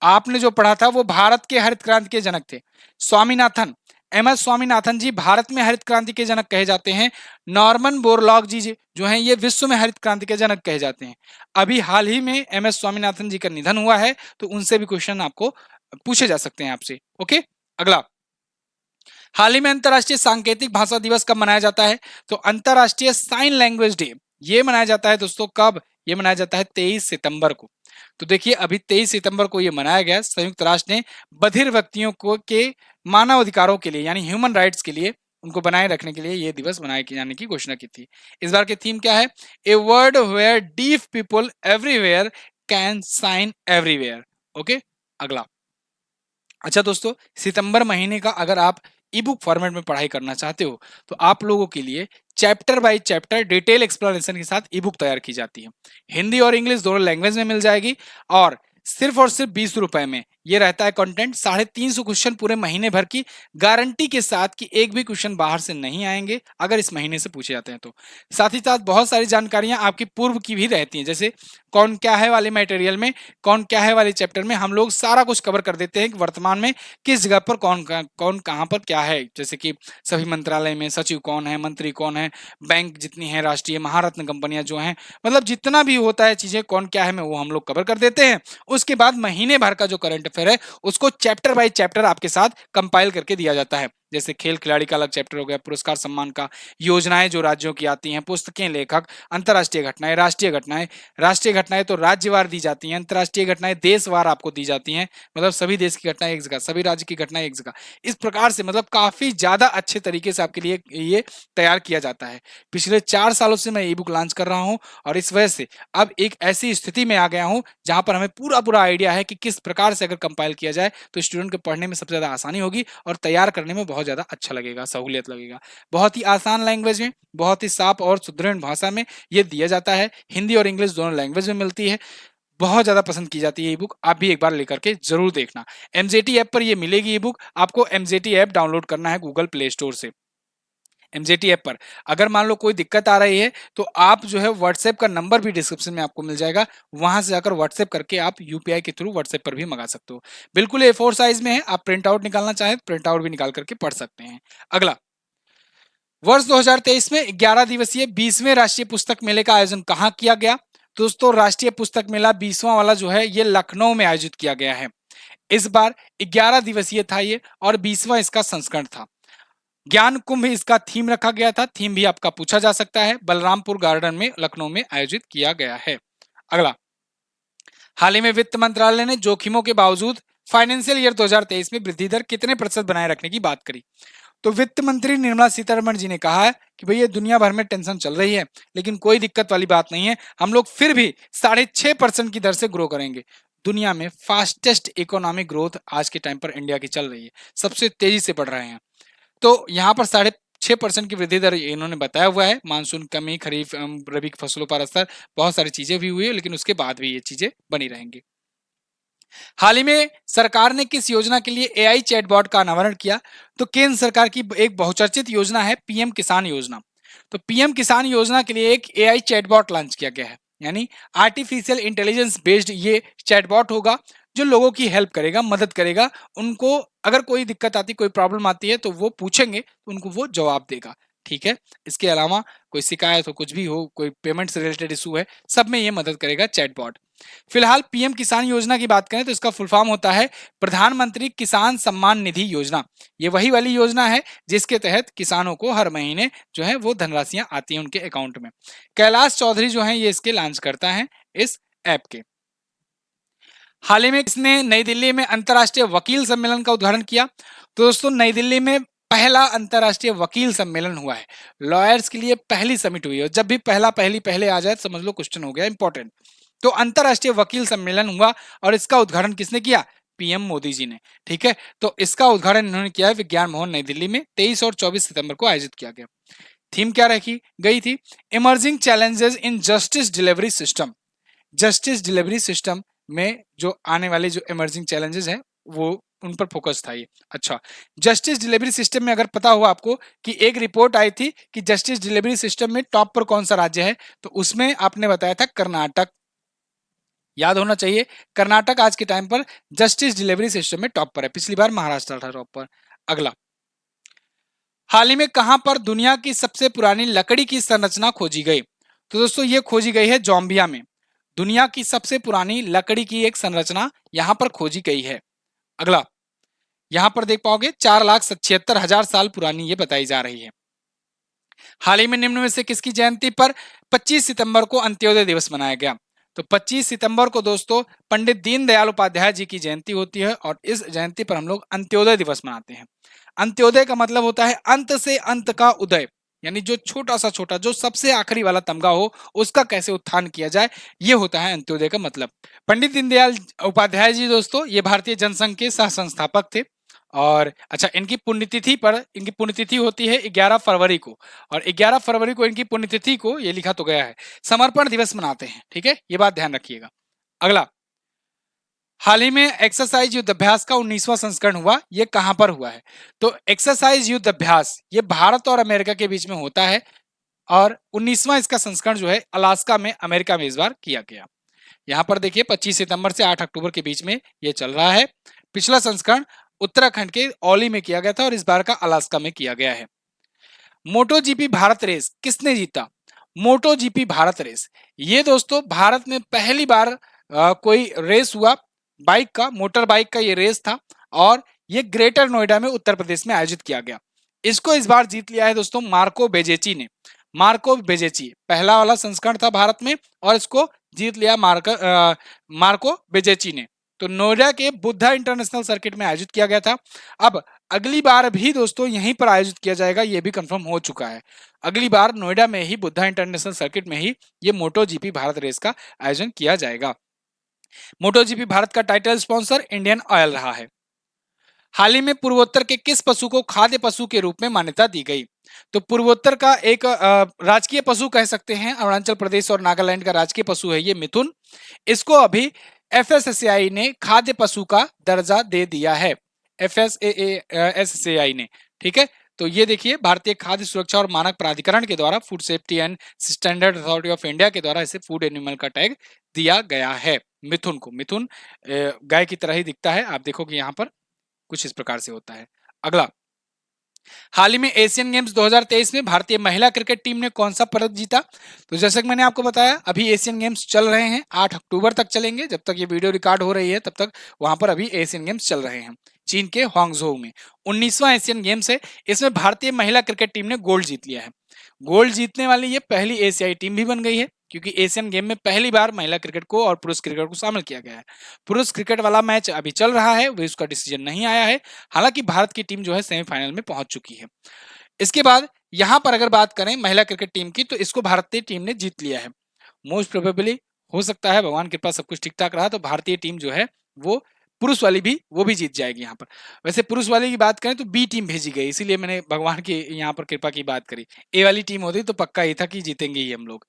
आपने जो पढ़ा था वो भारत के हरित क्रांति के जनक थे। स्वामीनाथन एम एस स्वामीनाथन जी भारत में हरित क्रांति के जनक कहे जाते हैं। नॉर्मन बोरलॉग जी जो हैं ये विश्व में हरित क्रांति के जनक कहे जाते हैं। अभी हाल ही में एम एस स्वामीनाथन जी का निधन हुआ है, तो उनसे भी क्वेश्चन आपको पूछे जा सकते हैं आपसे। ओके, अगला, हाल ही में अंतरराष्ट्रीय सांकेतिक भाषा दिवस कब मनाया जाता है? तो अंतरराष्ट्रीय साइन लैंग्वेज डे ये मनाया जाता है दोस्तों, कब? ये मनाया जाता है 23 सितंबर को। तो देखिए अभी 23 सितंबर को ये मनाया गया। संयुक्त राष्ट्र ने बधिर व्यक्तियों को के मानव अधिकारों के लिए यानी ह्यूमन राइट्स के लिए उनको बनाए रखने के लिए ये दिवस बनाए जाने की घोषणा की थी। इस बार की थीम क्या है? A world where deaf people everywhere can sign everywhere. Okay, अगला, अच्छा दोस्तों, सितंबर महीने का अगर आप ई बुक फॉर्मेट में पढ़ाई करना चाहते हो तो आप लोगों के लिए chapter by chapter detail explanation के साथ ई बुक तैयार की जाती है। हिंदी और इंग्लिश दोनों लैंग्वेज में मिल जाएगी और सिर्फ 20 रुपए में ये रहता है कंटेंट। 350 क्वेश्चन पूरे महीने भर की गारंटी के साथ कि एक भी क्वेश्चन बाहर से नहीं आएंगे अगर इस महीने से पूछे जाते हैं तो। साथ ही साथ बहुत सारी जानकारियां आपकी पूर्व की भी रहती हैं, जैसे कौन क्या है वाले मटेरियल में, कौन क्या है वाले चैप्टर में हम लोग सारा कुछ कवर कर देते हैं कि वर्तमान में किस जगह पर कौन कहां पर क्या है। जैसे कि सभी मंत्रालय में सचिव कौन है, मंत्री कौन है, बैंक जितनी है राष्ट्रीय महारत्न कंपनियां जो हैं, मतलब जितना भी होता है चीजें कौन क्या है में वो हम लोग कवर कर देते हैं। उसके बाद महीने भर का जो करंट अफेयर है उसको चैप्टर बाय चैप्टर आपके साथ कंपाइल करके दिया जाता है। जैसे खेल खिलाड़ी का अलग चैप्टर हो गया, पुरस्कार सम्मान का, योजनाएं जो राज्यों की आती हैं, पुस्तकें, लेखक, अंतर्राष्ट्रीय घटनाएं, राष्ट्रीय घटनाएं। राष्ट्रीय घटनाएं तो राज्यवार दी जाती हैं, अंतर्राष्ट्रीय घटनाएं देशवार आपको दी जाती हैं, मतलब सभी देश की घटनाएं एक जगह, सभी राज्य की घटनाएं एक जगह। इस प्रकार से मतलब काफी ज्यादा अच्छे तरीके से आपके लिए ये तैयार किया जाता है। पिछले 4 सालों से मैं ई बुक लॉन्च कर रहा हूं और इस वजह से अब एक ऐसी स्थिति में आ गया हूं जहां पर हमें पूरा पूरा आइडिया है कि किस प्रकार से अगर कंपाइल किया जाए तो स्टूडेंट को पढ़ने में सबसे ज्यादा आसानी होगी और तैयार करने में बहुत ज्यादा अच्छा लगेगा, सहूलियत लगेगा। बहुत ही आसान लैंग्वेज में, बहुत ही साफ और सुदृढ़ भाषा में ये दिया जाता है। हिंदी और इंग्लिश दोनों लैंग्वेज में मिलती है। बहुत ज्यादा पसंद की जाती है ई बुक, आप भी एक बार लेकर के जरूर देखना। एमजेटी ऐप पर ये मिलेगी ई बुक, आपको एमजेटी ऐप डाउनलोड करना है गूगल प्ले स्टोर से। एमजेटी ऐप पर अगर मान लो कोई दिक्कत आ रही है तो आप जो है व्हाट्सएप का नंबर भी डिस्क्रिप्शन में आपको मिल जाएगा, वहां से जाकर व्हाट्सएप करके आप यूपीआई के थ्रू व्हाट्सएप पर भी मंगा सकते हो। बिल्कुल ए4 साइज में है, आप प्रिंट आउट निकालना चाहें प्रिंट आउट भी निकाल करके पढ़ सकते हैं। अगला, वर्ष 2023 में 11 दिवसीय 20वें राष्ट्रीय पुस्तक मेले का आयोजन कहाँ किया गया? दोस्तों राष्ट्रीय पुस्तक मेला 20वां वाला जो है ये लखनऊ में आयोजित किया गया है। इस बार 11 दिवसीय था ये और 20वां इसका संस्करण था। ज्ञान कुंभ इसका थीम रखा गया था, थीम भी आपका पूछा जा सकता है। बलरामपुर गार्डन में लखनऊ में आयोजित किया गया है। अगला, हाल ही में वित्त मंत्रालय ने जोखिमों के बावजूद फाइनेंशियल ईयर 2023 में वृद्धि दर कितने प्रतिशत बनाए रखने की बात करी। तो वित्त मंत्री निर्मला सीतारमण जी ने कहा है कि भैया दुनिया भर में टेंशन चल रही है लेकिन कोई दिक्कत वाली बात नहीं है, हम लोग फिर भी 6.5% की दर से ग्रो करेंगे। दुनिया में फास्टेस्ट इकोनॉमिक ग्रोथ आज के टाइम पर इंडिया की चल रही है, सबसे तेजी से बढ़ रहे हैं। तो यहाँ पर 6.5% की वृद्धि दर इन्होंने बताया हुआ है। मानसून कमी, खरीफ रबी की फसलों पर असर, बहुत सारी चीजें भी हुई है लेकिन उसके बाद भी ये चीजें बनी रहेंगी। हाल ही में सरकार ने किस योजना के लिए एआई चैटबॉट का अनावरण किया? तो केंद्र सरकार की एक बहुचर्चित योजना है पीएम किसान योजना। तो पीएम किसान योजना के लिए एक एआई चैटबॉट लॉन्च किया गया है, यानी आर्टिफिशियल इंटेलिजेंस बेस्ड ये चैटबॉट होगा जो लोगों की हेल्प करेगा, मदद करेगा। उनको अगर कोई दिक्कत आती, कोई प्रॉब्लम आती है तो वो पूछेंगे तो उनको वो जवाब देगा। ठीक है, इसके अलावा कोई शिकायत हो, कुछ भी हो, कोई पेमेंट से रिलेटेड इशू है, सब में ये मदद करेगा चैटबॉट। फिलहाल पीएम किसान योजना की बात करें तो इसका फुल फॉर्म होता है प्रधानमंत्री किसान सम्मान निधि योजना। ये वही वाली योजना है जिसके तहत किसानों को हर महीने जो है वो धनराशियां आती हैं उनके अकाउंट में। कैलाश चौधरी जो है ये इसके लॉन्च करता है इस ऐप के। हाल ही में इसने नई दिल्ली में अंतर्राष्ट्रीय वकील सम्मेलन का उद्घाटन किया। तो दोस्तों नई दिल्ली में पहला अंतर्राष्ट्रीय वकील सम्मेलन हुआ है, लॉयर्स के लिए पहली समिट हुई है। जब भी पहले आ जाए समझ लो क्वेश्चन हो गया इंपॉर्टेंट। तो अंतर्राष्ट्रीय वकील सम्मेलन हुआ और इसका उद्घाटन किसने किया? पीएम मोदी जी ने। ठीक है, तो इसका उद्घाटन इन्होंने किया है विज्ञान भवन नई दिल्ली में 23 और 24 सितंबर को आयोजित किया गया। थीम क्या रखी गई थी? Emerging challenges in justice delivery system. Justice delivery system में जो आने वाले जो इमर्जिंग चैलेंजेस हैं वो उन पर फोकस था ये। अच्छा, जस्टिस डिलीवरी सिस्टम में अगर पता हो आपको कि एक रिपोर्ट आई थी कि जस्टिस डिलीवरी सिस्टम में टॉप पर कौन सा राज्य है, तो उसमें आपने बताया था कर्नाटक। याद होना चाहिए, कर्नाटक आज के टाइम पर जस्टिस डिलीवरी सिस्टम में टॉप पर है, पिछली बार महाराष्ट्र था टॉप पर। अगला, हाल ही में कहां पर दुनिया की सबसे पुरानी लकड़ी की संरचना खोजी गई? तो दोस्तों ये खोजी गई है जाम्बिया में। दुनिया की सबसे पुरानी लकड़ी की एक संरचना यहां पर खोजी गई है। अगला, यहां पर देख पाओगे 4,76,000 साल पुरानी ये बताई जा रही है। हाल ही में निम्न में से किसकी जयंती पर 25 सितंबर को अंत्योदय दिवस मनाया गया? तो 25 सितंबर को दोस्तों पंडित दीनदयाल उपाध्याय जी की जयंती होती है और इस जयंती पर हम लोग अंत्योदय दिवस मनाते हैं। अंत्योदय का मतलब होता है अंत से अंत का उदय, यानी जो छोटा सा छोटा, जो सबसे आखिरी वाला तमगा हो उसका कैसे उत्थान किया जाए, ये होता है अंत्योदय का मतलब। पंडित दीनदयाल उपाध्याय जी दोस्तों ये भारतीय जनसंघ के सह संस्थापक थे। और अच्छा, इनकी पुण्यतिथि होती है 11 फरवरी को, और 11 फरवरी को इनकी पुण्यतिथि को ये लिखा तो गया है समर्पण दिवस मनाते हैं। ठीक है, ये बात ध्यान रखिएगा। अगला, हाल ही में एक्सरसाइज युद्धाभ्यास का 19वां संस्करण हुआ, ये कहां पर हुआ है? तो एक्सरसाइज युद्धाभ्यास ये भारत और अमेरिका के बीच में होता है और 19वां इसका संस्करण जो है अलास्का में, अमेरिका में इस बार किया गया। यहां पर देखिए 25 सितंबर से 8 अक्टूबर के बीच में ये चल रहा है। पिछला संस्करण उत्तराखंड के औली में किया गया था और इस बार का अलास्का में किया गया है। मोटो जीपी भारत रेस किसने जीता? मोटो जीपी भारत रेस ये दोस्तों भारत में पहली बार कोई रेस हुआ बाइक का, मोटर बाइक का ये रेस था और ये ग्रेटर नोएडा में उत्तर प्रदेश में आयोजित किया गया। इसको इस बार जीत लिया है दोस्तों मार्को बेजेची ने। मार्को बेजेची पहला वाला संस्करण था भारत में और इसको जीत लिया मार्को बेजेची ने। तो नोएडा के बुद्धा इंटरनेशनल सर्किट में आयोजित किया गया था। अब अगली बार भी दोस्तों यहीं पर आयोजित किया जाएगा, ये भी कंफर्म हो चुका है। अगली बार नोएडा में ही बुद्धा इंटरनेशनल सर्किट में ही ये मोटो जीपी भारत रेस का आयोजन किया जाएगा। मोटो जीपी भारत का टाइटल स्पॉन्सर इंडियन ऑयल रहा है। हाल ही में पूर्वोत्तर के किस पशु को खाद्य पशु के रूप में मान्यता दी गई? तो पूर्वोत्तर का एक राजकीय पशु कह सकते हैं, अरुणाचल प्रदेश और नागालैंड का राजकीय पशु है ये मिथुन। इसको अभी एफएसएसएआई ने खाद्य पशु का दर्जा दे दिया है, एफएसएसएआई ने। ठीक है, तो ये देखिए भारतीय खाद्य सुरक्षा और मानक प्राधिकरण के द्वारा, food safety and standard authority of India के द्वारा इसे फूड एनिमल का टैग दिया गया है। मिथुन को, मिथुन गाय की तरह ही दिखता है, आप देखोगे यहाँ पर कुछ इस प्रकार से होता है। अगला, हाल ही में एशियन गेम्स 2023 में भारतीय महिला क्रिकेट टीम ने कौन सा पदक जीता? तो जैसे कि मैंने आपको बताया अभी एशियन गेम्स चल रहे हैं, 8 अक्टूबर तक चलेंगे, जब तक ये वीडियो रिकॉर्ड हो रही है तब तक वहां पर अभी एशियन गेम्स चल रहे हैं चीन के हांगझोउ में। 19वां एशियन गेम्स है, इसमें भारतीय महिला क्रिकेट टीम ने गोल्ड जीत लिया है। गोल्ड जीतने वाली ये पहली एशियाई टीम भी बन गई है, क्योंकि एशियन गेम में पहली बार महिला क्रिकेट को और पुरुष क्रिकेट को शामिल किया गया है। पुरुष क्रिकेट वाला मैच अभी चल रहा है, वही उसका डिसीजन नहीं आया है, हालांकि भारत की टीम जो है सेमीफाइनल में पहुंच चुकी है। इसके बाद यहां पर अगर बात करें महिला क्रिकेट टीम की, तो इसको भारतीय टीम ने जीत लिया है। मोस्ट प्रोबेबली हो सकता है भगवान के कृपा सब कुछ ठीक ठाक रहा तो भारतीय टीम जो है वो पुरुष वाली भी वो भी जीत जाएगी यहाँ पर। वैसे पुरुष वाली की बात करें तो बी टीम भेजी गई, इसीलिए मैंने भगवान की यहाँ पर कृपा की बात करी। ए वाली टीम होती तो पक्का ही था कि जीतेंगे ही हम लोग।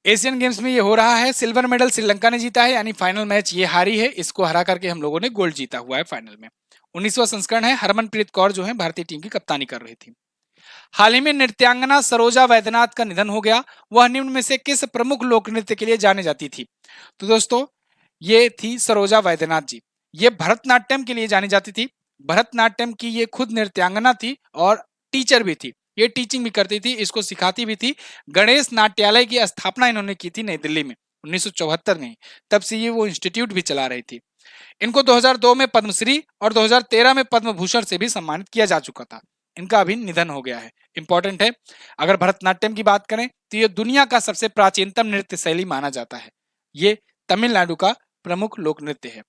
एशियन गेम्स में ये हो रहा है, सिल्वर मेडल श्रीलंका ने जीता है, यानी फाइनल मैच ये हारी है, इसको हरा करके हम लोगों ने गोल्ड जीता हुआ है फाइनल में। 19वां संस्करण है, हरमनप्रीत कौर जो है भारतीय टीम की कप्तानी कर रही थी। हाल ही में नृत्यांगना सरोजा वैद्यनाथ का निधन हो गया, वह निम्न में से किस प्रमुख लोक नृत्य के लिए जाने जाती थी? तो दोस्तों ये थी सरोजा वैद्यनाथ जी, ये भरतनाट्यम के लिए जानी जाती थी। भरतनाट्यम की ये खुद नृत्यांगना थी और टीचर भी थी, ये टीचिंग भी करती थी, इसको सिखाती भी थी। गणेश नाट्यालय की स्थापना इन्होंने की थी नई दिल्ली में 1974 में, तब से ये वो इंस्टीट्यूट भी चला रही थी। इनको 2002 में पद्मश्री और 2013 में पद्म भूषण से भी सम्मानित किया जा चुका था। इनका अभी निधन हो गया है, इंपॉर्टेंट है। अगर भरतनाट्यम की बात करें तो ये दुनिया का सबसे प्राचीनतम नृत्य शैली माना जाता है, ये तमिलनाडु का प्रमुख लोक नृत्य है।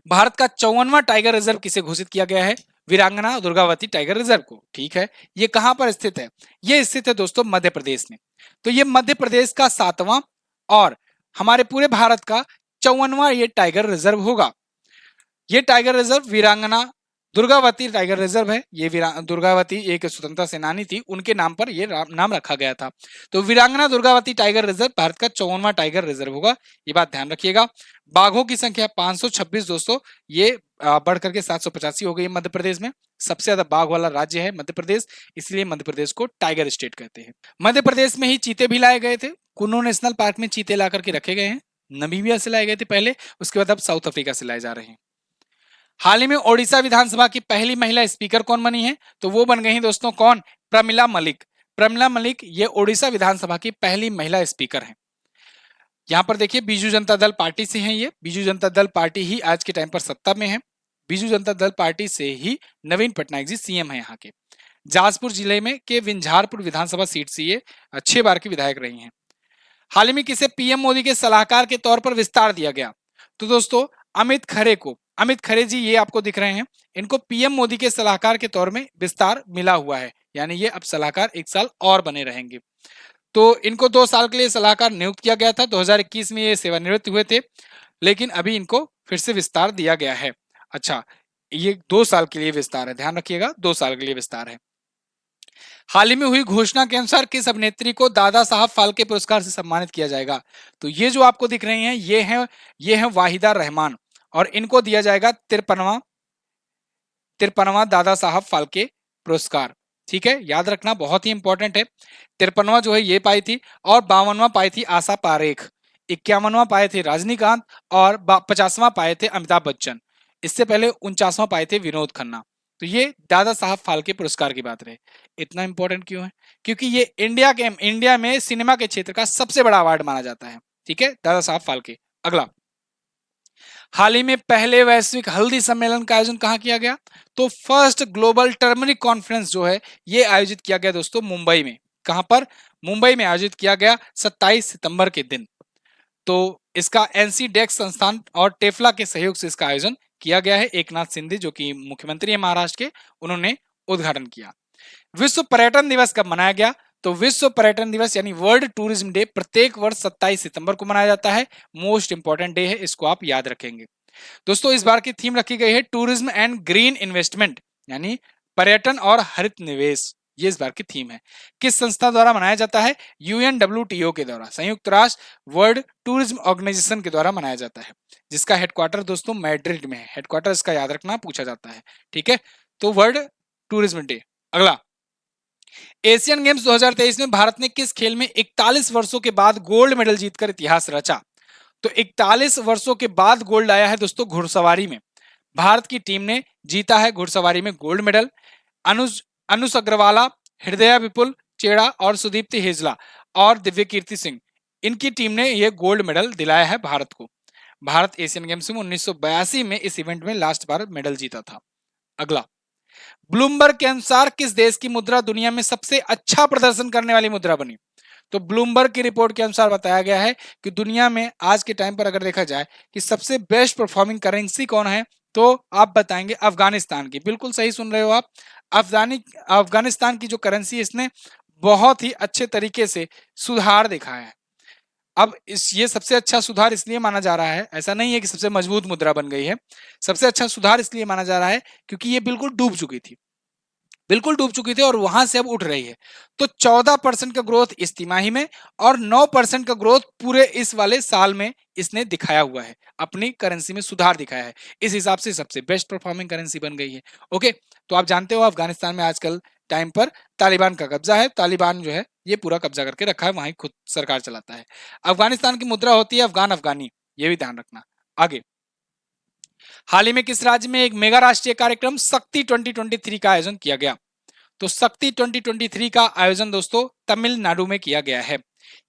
भारत का 54वां टाइगर रिजर्व किसे घोषित किया गया है? वीरांगना दुर्गावती टाइगर रिजर्व को। ठीक है, ये कहां पर स्थित है? ये स्थित है दोस्तों मध्य प्रदेश में। तो ये मध्य प्रदेश का 7वां और हमारे पूरे भारत का 54वां ये टाइगर रिजर्व होगा। ये टाइगर रिजर्व वीरांगना दुर्गावती टाइगर रिजर्व है, ये दुर्गावती एक स्वतंत्रता सेनानी थी, उनके नाम पर ये नाम रखा गया था। तो वीरांगना दुर्गावती टाइगर रिजर्व भारत का 54वां टाइगर रिजर्व होगा, ये बात ध्यान रखिएगा। बाघों की संख्या 526 दोस्तों, ये बढ़ करके 785 हो गई मध्य प्रदेश में। सबसे ज्यादा बाघ वाला राज्य है मध्य प्रदेश, इसलिए मध्य प्रदेश को टाइगर स्टेट कहते हैं। मध्य प्रदेश में ही चीते भी लाए गए थे, कुन्नू नेशनल पार्क में चीते ला करके रखे गए हैं। नमीबिया से लाए गए थे पहले, उसके बाद अब साउथ अफ्रीका से लाए जा रहे हैं। हाल ही में ओडिशा विधानसभा की पहली महिला स्पीकर कौन बनी है? तो वो बन गई हैं दोस्तों कौन? प्रमिला मलिक। प्रमिला मलिक ये ओडिशा विधानसभा की पहली महिला स्पीकर हैं। यहाँ पर देखिए बीजू जनता दल पार्टी से हैं ये, बीजू जनता दल पार्टी ही आज के टाइम पर सत्ता में है। बीजू जनता दल पार्टी से ही नवीन पटनायक जी सीएम है यहाँ के। जाजपुर जिले में के विंझारपुर विधानसभा सीट से ये 6 बार की विधायक रही हैं। हाल ही में किसे पीएम मोदी के सलाहकार के तौर पर विस्तार दिया गया? तो दोस्तों अमित खरे को, अमित खरे जी ये आपको दिख रहे हैं, इनको पीएम मोदी के सलाहकार के तौर में विस्तार मिला हुआ है, यानी ये अब सलाहकार 1 साल और बने रहेंगे। तो इनको 2 साल के लिए सलाहकार नियुक्त किया गया था, 2021 में ये सेवानिवृत्त हुए थे, लेकिन अभी इनको फिर से विस्तार दिया गया है। अच्छा, ये 2 साल के लिए विस्तार है, ध्यान रखिएगा 2 साल के लिए विस्तार है। हाल ही में हुई घोषणा के अनुसार किस अभिनेत्री को दादा साहब फाल्के पुरस्कार से सम्मानित किया जाएगा? तो ये जो आपको दिख रही हैं ये हैं वाहिदा रहमान, और इनको दिया जाएगा 53वां दादा साहब फाल्के पुरस्कार। ठीक है, याद रखना बहुत ही इंपॉर्टेंट है। 53वां जो है ये पाई थी, और 52वां पाई थी आशा पारेख, 51वां पाए थे रजनीकांत, और 50वां पाए थे अमिताभ बच्चन। इससे पहले 49वां पाए थे विनोद खन्ना। तो ये दादा साहब फाल्के पुरस्कार की बात रहे। इतना इंपॉर्टेंट क्यों है? क्योंकि ये इंडिया में सिनेमा के क्षेत्र का सबसे बड़ा अवार्ड माना जाता है। ठीक है, दादा साहब फाल्के। अगला, हाल ही में पहले वैश्विक हल्दी सम्मेलन का आयोजन कहाँ किया गया? तो फर्स्ट ग्लोबल टर्मरिक कॉन्फ्रेंस जो है ये आयोजित किया गया दोस्तों मुंबई में। कहां पर? मुंबई में आयोजित किया गया 27 सितंबर के दिन। तो इसका एनसी डेक्स संस्थान और टेफ्ला के सहयोग से इसका आयोजन किया गया है। एकनाथ शिंदे जो कि मुख्यमंत्री है महाराष्ट्र के, उन्होंने उद्घाटन किया। विश्व पर्यटन दिवस कब मनाया गया? तो विश्व पर्यटन दिवस यानी वर्ल्ड टूरिज्म डे प्रत्येक वर्ष 27 सितंबर को मनाया जाता है। मोस्ट इंपॉर्टेंट डे है, इसको आप याद रखेंगे। दोस्तों इस बार की थीम रखी गई है टूरिज्म एंड ग्रीन इन्वेस्टमेंट, यानी पर्यटन और हरित निवेश, ये इस बार की थीम है। किस संस्था द्वारा मनाया जाता है? यूएनडब्ल्यूटीओ के द्वारा, संयुक्त राष्ट्र वर्ल्ड टूरिज्म ऑर्गेनाइजेशन के द्वारा मनाया जाता है, जिसका हेडक्वार्टर दोस्तों मैड्रिड में है। हेडक्वार्टर इसका याद रखना, पूछा जाता है। ठीक है, तो वर्ल्ड टूरिज्म डे। अगला, एशियन गेम्स 2023 में भारत ने किस खेल में 41 वर्षों के बाद गोल्ड मेडल जीतकर इतिहास रचा? तो 41 वर्षों के बाद गोल्ड आया है दोस्तों घुड़सवारी में। भारत की टीम ने जीता है घुड़सवारी में गोल्ड मेडल। अनुज अग्रवाला, हृदया विपुल चेड़ा और सुदीप्ति हेजला और दिव्य कीर्ति सिंह, इनकी टीम ने यह गोल्ड मेडल दिलाया है भारत को। भारत एशियन गेम्स में 1982 में इस इवेंट में लास्ट बार मेडल जीता था। अगला, ब्लूमबर्ग के अनुसार किस देश की मुद्रा दुनिया में सबसे अच्छा प्रदर्शन करने वाली मुद्रा बनी? तो ब्लूमबर्ग की रिपोर्ट के अनुसार बताया गया है कि दुनिया में आज के टाइम पर अगर देखा जाए कि सबसे बेस्ट परफॉर्मिंग करेंसी कौन है, तो आप बताएंगे अफगानिस्तान की। बिल्कुल सही सुन रहे हो आप। अफगानिस्तान की जो करेंसी है इसने बहुत ही अच्छे तरीके से सुधार दिखाया है। अब ये सबसे अच्छा सुधार इसलिए माना जा रहा है, ऐसा नहीं है कि सबसे मजबूत मुद्रा बन गई है। सबसे अच्छा सुधार इसलिए माना जा रहा है क्योंकि ये बिल्कुल डूब चुकी थी, बिल्कुल डूब चुकी थी और वहां से अब उठ रही है। तो 14% का ग्रोथ इस तिमाही में और 9% का ग्रोथ पूरे इस वाले साल में इसने दिखाया हुआ है, अपनी करेंसी में सुधार दिखाया है। इस हिसाब से सबसे बेस्ट परफॉर्मिंग करेंसी बन गई है। ओके, तो आप जानते हो अफगानिस्तान में आजकल टाइम पर तालिबान का कब्जा है। तालिबान जो है ये पूरा कब्जा करके रखा है, वहीं खुद सरकार चलाता है। अफगानिस्तान की मुद्रा होती है अफगान अफगानी, ये भी ध्यान रखना। आगे, हाल ही में किस राज्य में एक मेगा राष्ट्रीय कार्यक्रम शक्ति 2023 का आयोजन किया गया? तो शक्ति 2023 का आयोजन दोस्तों तमिलनाडु में किया गया है।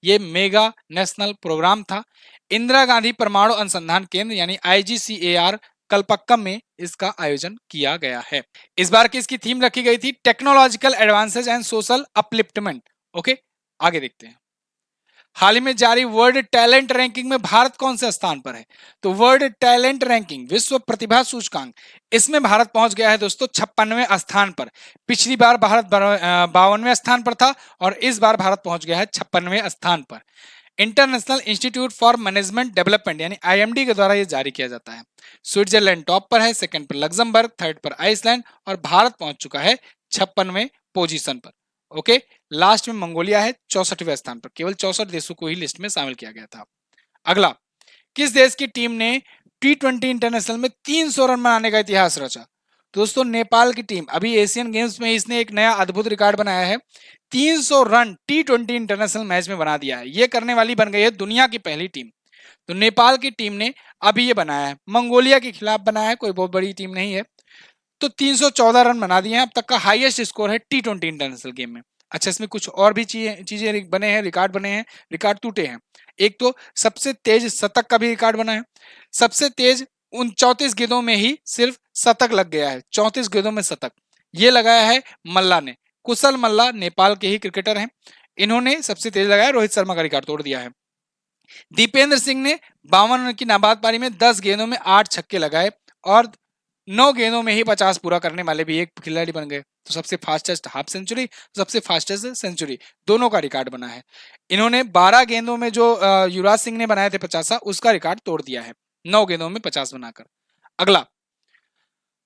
ये मेगा नेशनल प्रोग्राम था। इंदिरा गांधी परमाणु अनुसंधान केंद्र यानी आईजीसीएआर कलपक्कम में इसका आयोजन किया गया है। इस बार की इसकी थीम रखी गई थी technological advances and social upliftment. Okay, आगे देखते हैं। हाल ही में जारी वर्ल्ड टैलेंट रैंकिंग में भारत कौन से स्थान पर है? तो वर्ल्ड टैलेंट रैंकिंग विश्व प्रतिभा सूचकांक, इसमें भारत पहुंच गया है दोस्तों 56वें स्थान पर। पिछली बार भारत 52वें स्थान पर था और इस बार भारत पहुंच गया है 56वें स्थान पर। International institute for management development यानी आईएमडी के द्वारा यह जारी किया जाता है। स्विट्जरलैंड टॉप पर है, सेकंड पर लग्जमबर्ग, थर्ड पर आइसलैंड और भारत पहुंच चुका है 56वें पोजीशन पर। ओके, लास्ट में मंगोलिया है 64वें स्थान पर। केवल 64 देशों को ही लिस्ट में शामिल किया गया था। अगला, किस देश की टीम ने T20 इंटरनेशनल में 300 रन बनाने का इतिहास रचा? दोस्तों नेपाल की टीम, अभी एशियन गेम्स में इसने एक नया अद्भुत रिकॉर्ड बनाया है। 300 रन T20 इंटरनेशनल मैच में बना दिया है। यह करने वाली बन गई है दुनिया की पहली टीम। तो नेपाल की टीम ने अभी ये बनाया है, मंगोलिया के खिलाफ बनाया है, कोई बहुत बड़ी टीम नहीं है। तो 314 रन बना दिए हैं, अब तक का हाईएस्ट स्कोर है T20 इंटरनेशनल गेम में। अच्छा, इसमें कुछ और भी चीजें बने हैं, रिकॉर्ड बने हैं, रिकॉर्ड टूटे हैं। एक तो सबसे तेज शतक का भी रिकॉर्ड बना है। सबसे तेज 34 गेंदों में ही सिर्फ शतक लग गया है, 34 गेंदों में शतक ये लगाया है मल्ला ने। कुशल मल्ला नेपाल के ही क्रिकेटर हैं, इन्होंने सबसे तेज लगाया, रोहित शर्मा का रिकॉर्ड तोड़ दिया है। दीपेंद्र सिंह ने 52 रन की नाबाद पारी में 10 गेंदों में 8 छक्के लगाए और 9 गेंदों में ही 50 पूरा करने वाले भी एक खिलाड़ी बन गए। तो सबसे फास्टेस्ट हाफ सेंचुरी, सबसे फास्टेस्ट सेंचुरी, दोनों का रिकॉर्ड बना है। इन्होंने 12 गेंदों में जो युवराज सिंह ने बनाए थे 50, उसका रिकॉर्ड तोड़ दिया है 9 गेंदों में 50 बनाकर। अगला,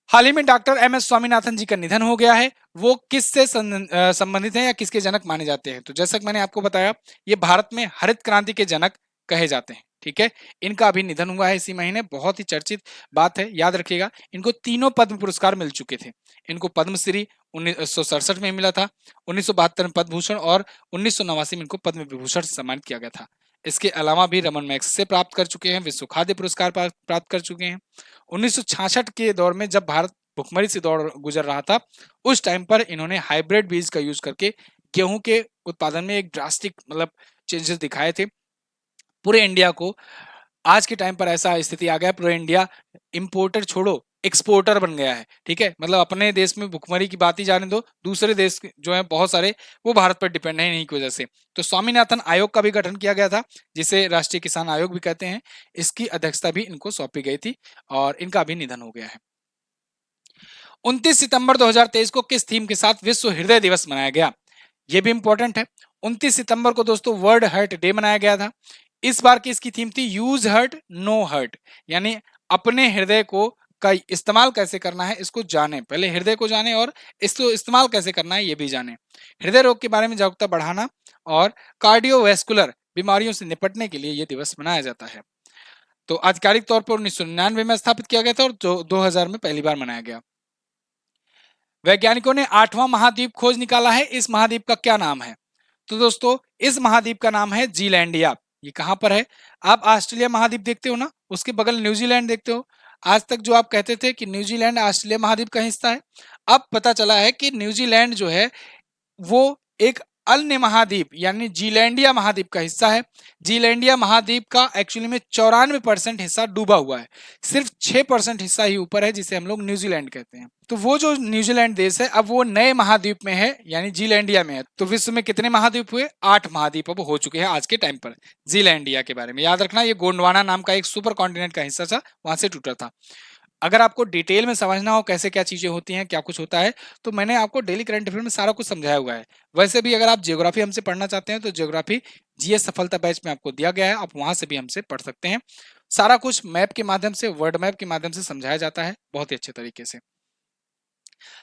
हाल ही में डॉक्टर एम.एस. स्वामीनाथन जी का निधन हो गया है। वो किससे संबंधित हैं या किसके जनक माने जाते हैं? तो जैसा कि मैंने आपको बताया, ये भारत में हरित क्रांति के जनक कहे जाते हैं। ठीक है, इनका अभी निधन हुआ है इसी महीने, बहुत ही चर्चित बात है, याद रखिएगा। इनको तीनों पद्म पुरस्कार मिल चुके थे। इनको पद्मश्री 1967 में मिला था, 1972 में पद्म भूषण और 1989 में इनको पद्म विभूषण से सम्मानित किया गया था। इसके अलावा भी रमन मैक्स से प्राप्त कर चुके हैं, विश्व खाद्य पुरस्कार प्राप्त कर चुके हैं। 1966 के दौर में जब भारत भुखमरी से दौर गुजर रहा था, उस टाइम पर इन्होंने हाइब्रिड बीज का यूज करके गेहूं के उत्पादन में एक ड्रास्टिक मतलब चेंजेस दिखाए थे। पूरे इंडिया को आज के टाइम पर ऐसा स्थिति आ गया, पूरे इंडिया इंपोर्टर छोड़ो एक्सपोर्टर बन गया है। ठीक है, मतलब अपने देश में भुखमरी की बात ही जाने दो, दूसरे देश जो है बहुत सारे वो भारत पर डिपेंड है इन्हीं की वजह से। तो स्वामीनाथन आयोग का भी गठन किया गया था, जिसे राष्ट्रीय किसान आयोग भी कहते हैं। इसकी अध्यक्षता भी इनको सौंपी गई थी और इनका भी निधन हो गया है। 29 सितंबर 2023 को किस थीम के साथ विश्व हृदय दिवस मनाया गया? ये भी इंपॉर्टेंट है। 29 सितंबर को दोस्तों वर्ल्ड हार्ट डे मनाया गया था। इस बार की इसकी थीम थी यूज हर्ट नो हर्ट, यानी अपने हृदय को का इस्तेमाल कैसे करना है इसको जाने, पहले हृदय को जाने और इसको इस्तेमाल कैसे करना है ये भी जाने। हृदय रोग के बारे में जागरूकता बढ़ाना और कार्डियोवैस्कुलर बीमारियों से निपटने के लिए यह दिवस मनाया जाता है। तो आधिकारिक तौर पर 1999 में स्थापित किया गया था और 2000 में पहली बार मनाया गया। वैज्ञानिकों ने 8वां महाद्वीप खोज निकाला है, इस महाद्वीप का क्या नाम है? तो दोस्तों इस महाद्वीप का नाम है जीलैंडिया। ये कहां पर है? आप ऑस्ट्रेलिया महाद्वीप देखते हो ना, उसके बगल न्यूजीलैंड देखते हो। आज तक जो आप कहते थे कि न्यूजीलैंड ऑस्ट्रेलिया महाद्वीप का हिस्सा है, अब पता चला है कि न्यूजीलैंड जो है वो एक अन्य महाद्वीप यानी जीलैंडिया महाद्वीप का हिस्सा है। जीलैंडिया महाद्वीप का एक्चुअली में 94% हिस्सा डूबा हुआ है, सिर्फ 6% हिस्सा ही ऊपर है, जिसे हम लोग न्यूजीलैंड कहते हैं। तो वो जो न्यूजीलैंड देश है अब वो नए महाद्वीप में है, यानी जीलैंडिया में है। तो विश्व में कितने महाद्वीप हुए? 8 महाद्वीप अब हो चुके हैं आज के टाइम पर। जीलैंडिया के बारे में याद रखना, ये गोंडवाना नाम का एक सुपर कॉन्टिनेंट का हिस्सा था, वहां से टूटा था। अगर आपको डिटेल में समझना हो कैसे क्या चीजें होती हैं, क्या कुछ होता है, तो मैंने आपको डेली करंट अफेयर में सारा कुछ समझाया हुआ है। वैसे भी अगर आप ज्योग्राफी हमसे पढ़ना चाहते हैं तो ज्योग्राफी जीएस सफलता बैच में आपको दिया गया है, आप वहां से भी हमसे पढ़ सकते हैं। सारा कुछ मैप के माध्यम से, वर्ड मैप के माध्यम से समझाया जाता है बहुत ही अच्छे तरीके से।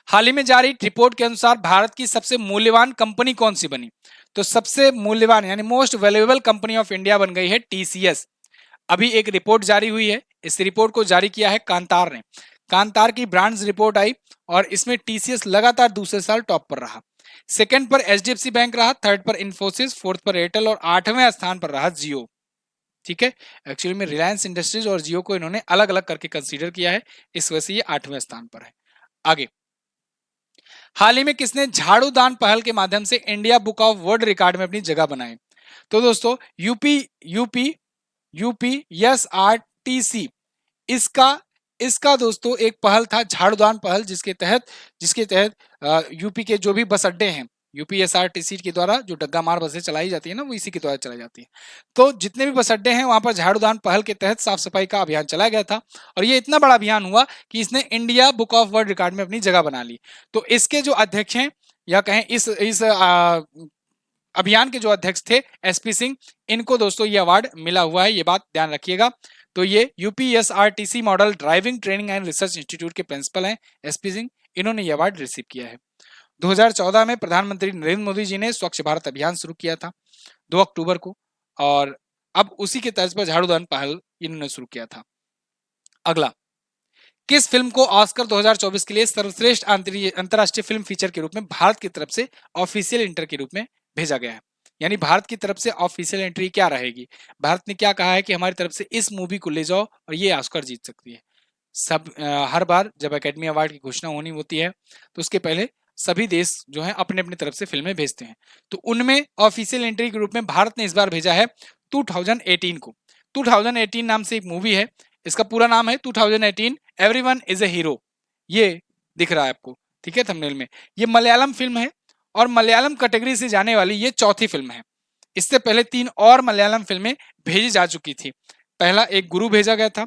हाल ही में जारी रिपोर्ट के अनुसार भारत की सबसे मूल्यवान कंपनी कौन सी बनी? तो सबसे मूल्यवान यानी most valuable company of India बन गई है टीसीएस। अभी एक रिपोर्ट जारी हुई है, इस रिपोर्ट को जारी किया है कांतार ने। कांतार की ब्रांड्स रिपोर्ट आई और इसमें टीसीएस लगातार दूसरे साल टॉप पर रहा। सेकंड पर एचडीएफसी बैंक रहा, थर्ड पर इंफोसिस, फोर्थ पर एयरटेल और 8वें स्थान पर रहा जियो। ठीक है, एक्चुअली में रिलायंस इंडस्ट्रीज और जियो को इन्होंने अलग अलग करके कंसीडर किया है, इस वजह से ये 8वें स्थान पर है। आगे, हाल ही में किसने झाड़ू दान पहल के माध्यम से India book of world record में अपनी जगह बनाई? तो दोस्तों यूपीएसआरटीसी इसका इसका दोस्तों एक पहल था, झाड़ूदान पहल, जिसके तहत यूपी के जो भी बस अड्डे हैं, यूपीएसआरटीसी के द्वारा जो डग्गा मार बसें चलाई जाती है ना, वो इसी के द्वारा चलाई जाती है। तो जितने भी बस अड्डे हैं वहां पर झाड़ूदान पहल के तहत साफ सफाई का अभियान चलाया गया था और ये इतना बड़ा अभियान हुआ कि इसने India book of world record में अपनी जगह बना ली। तो इसके जो अध्यक्ष हैं या कहें इस अभियान के जो अध्यक्ष थे एसपी सिंह, इनको दोस्तों ये अवार्ड मिला हुआ है, ये बात ध्यान रखिएगा। तो ये UPSRTC model driving training and research institute के प्रिंसिपल हैं एसपी सिंह, इन्होंने ये अवार्ड रिसीव किया है। 2014 में प्रधानमंत्री नरेंद्र मोदी जी ने स्वच्छ भारत अभियान शुरू किया था 2 अक्टूबर को, और अब उसी के तर्ज पर झाड़ूदान पहल इन्होंने शुरू किया था। अगला, किस फिल्म को ऑस्कर 2024 के लिए सर्वश्रेष्ठ अंतर्राष्ट्रीय फिल्म फीचर के रूप में भारत की तरफ से ऑफिशियल इंटर के रूप में भेजा गया है? यानी भारत की तरफ से ऑफिशियल एंट्री क्या रहेगी, भारत ने क्या कहा है कि हमारी तरफ से इस मूवी को ले जाओ और ये ऑस्कर जीत सकती है। हर बार जब एकेडमी अवार्ड की घोषणा होनी होती है तो उसके पहले सभी देश जो है अपने अपनी तरफ से फिल्में भेजते हैं, तो उनमें ऑफिशियल एंट्री के रूप में भारत ने इस बार भेजा है 2018 को। 2018 नाम से एक मूवी है, इसका पूरा नाम है 2018 एवरीवन इज ए हीरो, ये दिख रहा है आपको, ठीक है थंबनेल में। ये मलयालम फिल्म है और मलयालम कैटेगरी से जाने वाली ये चौथी फिल्म है। इससे पहले 3 और मलयालम फिल्में भेजी जा चुकी थी। पहला एक गुरु भेजा गया था,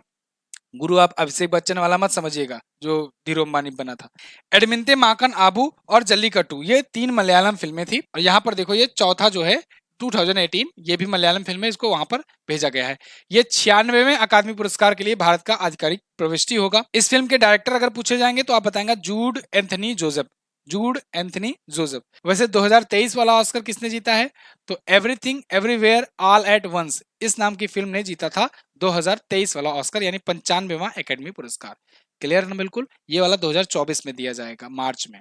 गुरु आप अभिषेक बच्चन वाला मत समझिएगा जो धीरू अंबानी बना था। एडमिनते माकन आबू और जल्लीकट्टू, ये 3 मलयालम फिल्में थी और यहाँ पर देखो ये चौथा जो है 2018, ये भी मलयालम फिल्म है, इसको वहां पर भेजा गया है। ये 96वें अकादमी पुरस्कार के लिए भारत का आधिकारिक प्रविष्टि होगा। इस फिल्म के डायरेक्टर अगर पूछे जाएंगे तो आप बताएंगे जूड एंथनी जोसेफ, जूड एंथनी जोसेफ। वैसे 2023 वाला ऑस्कर किसने जीता है, तो everything everywhere all at once इस नाम की फिल्म ने जीता था 2023 वाला ऑस्कर, यानी 95वां एकेडमी पुरस्कार। क्लियर ना बिल्कुल, ये वाला 2024 में दिया जाएगा मार्च में।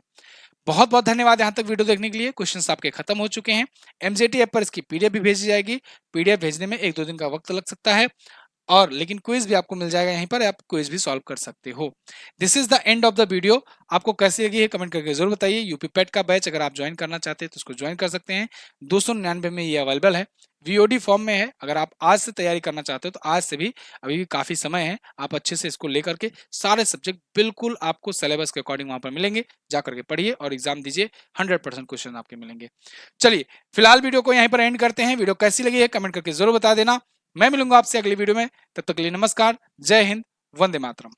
बहुत बहुत धन्यवाद यहाँ तक वीडियो देखने के लिए। क्वेश्चंस आपके खत्म हो चुके हैं। एमजेटी ऐप पर इसकी पीडीएफ भी भेजी जाएगी, पीडीएफ भेजने में 1-2 दिन का वक्त लग सकता है, और लेकिन क्विज भी आपको मिल जाएगा यहीं पर, आप क्विज भी सॉल्व कर सकते हो। This is the end of the video. आपको कैसी लगी है कमेंट करके जरूर बताइए। यूपी पेट का बैच अगर आप ज्वाइन करना चाहते हैं तो उसको ज्वाइन कर सकते हैं, 299 में ये अवेलेबल है, वीओडी फॉर्म में है। अगर आप आज से तैयारी करना चाहते हो तो आज से भी, अभी भी काफी समय है, आप अच्छे से इसको लेकर के सारे सब्जेक्ट बिल्कुल आपको सिलेबस के अकॉर्डिंग वहां पर मिलेंगे, जाकर के पढ़िए और एग्जाम दीजिए, 100% क्वेश्चन आपके मिलेंगे। चलिए फिलहाल वीडियो को यहीं पर एंड करते हैं। वीडियो कैसी लगी है कमेंट करके जरूर बता देना। मैं मिलूंगा आपसे अगली वीडियो में, तब तक के लिए नमस्कार, जय हिंद, वंदे मातरम।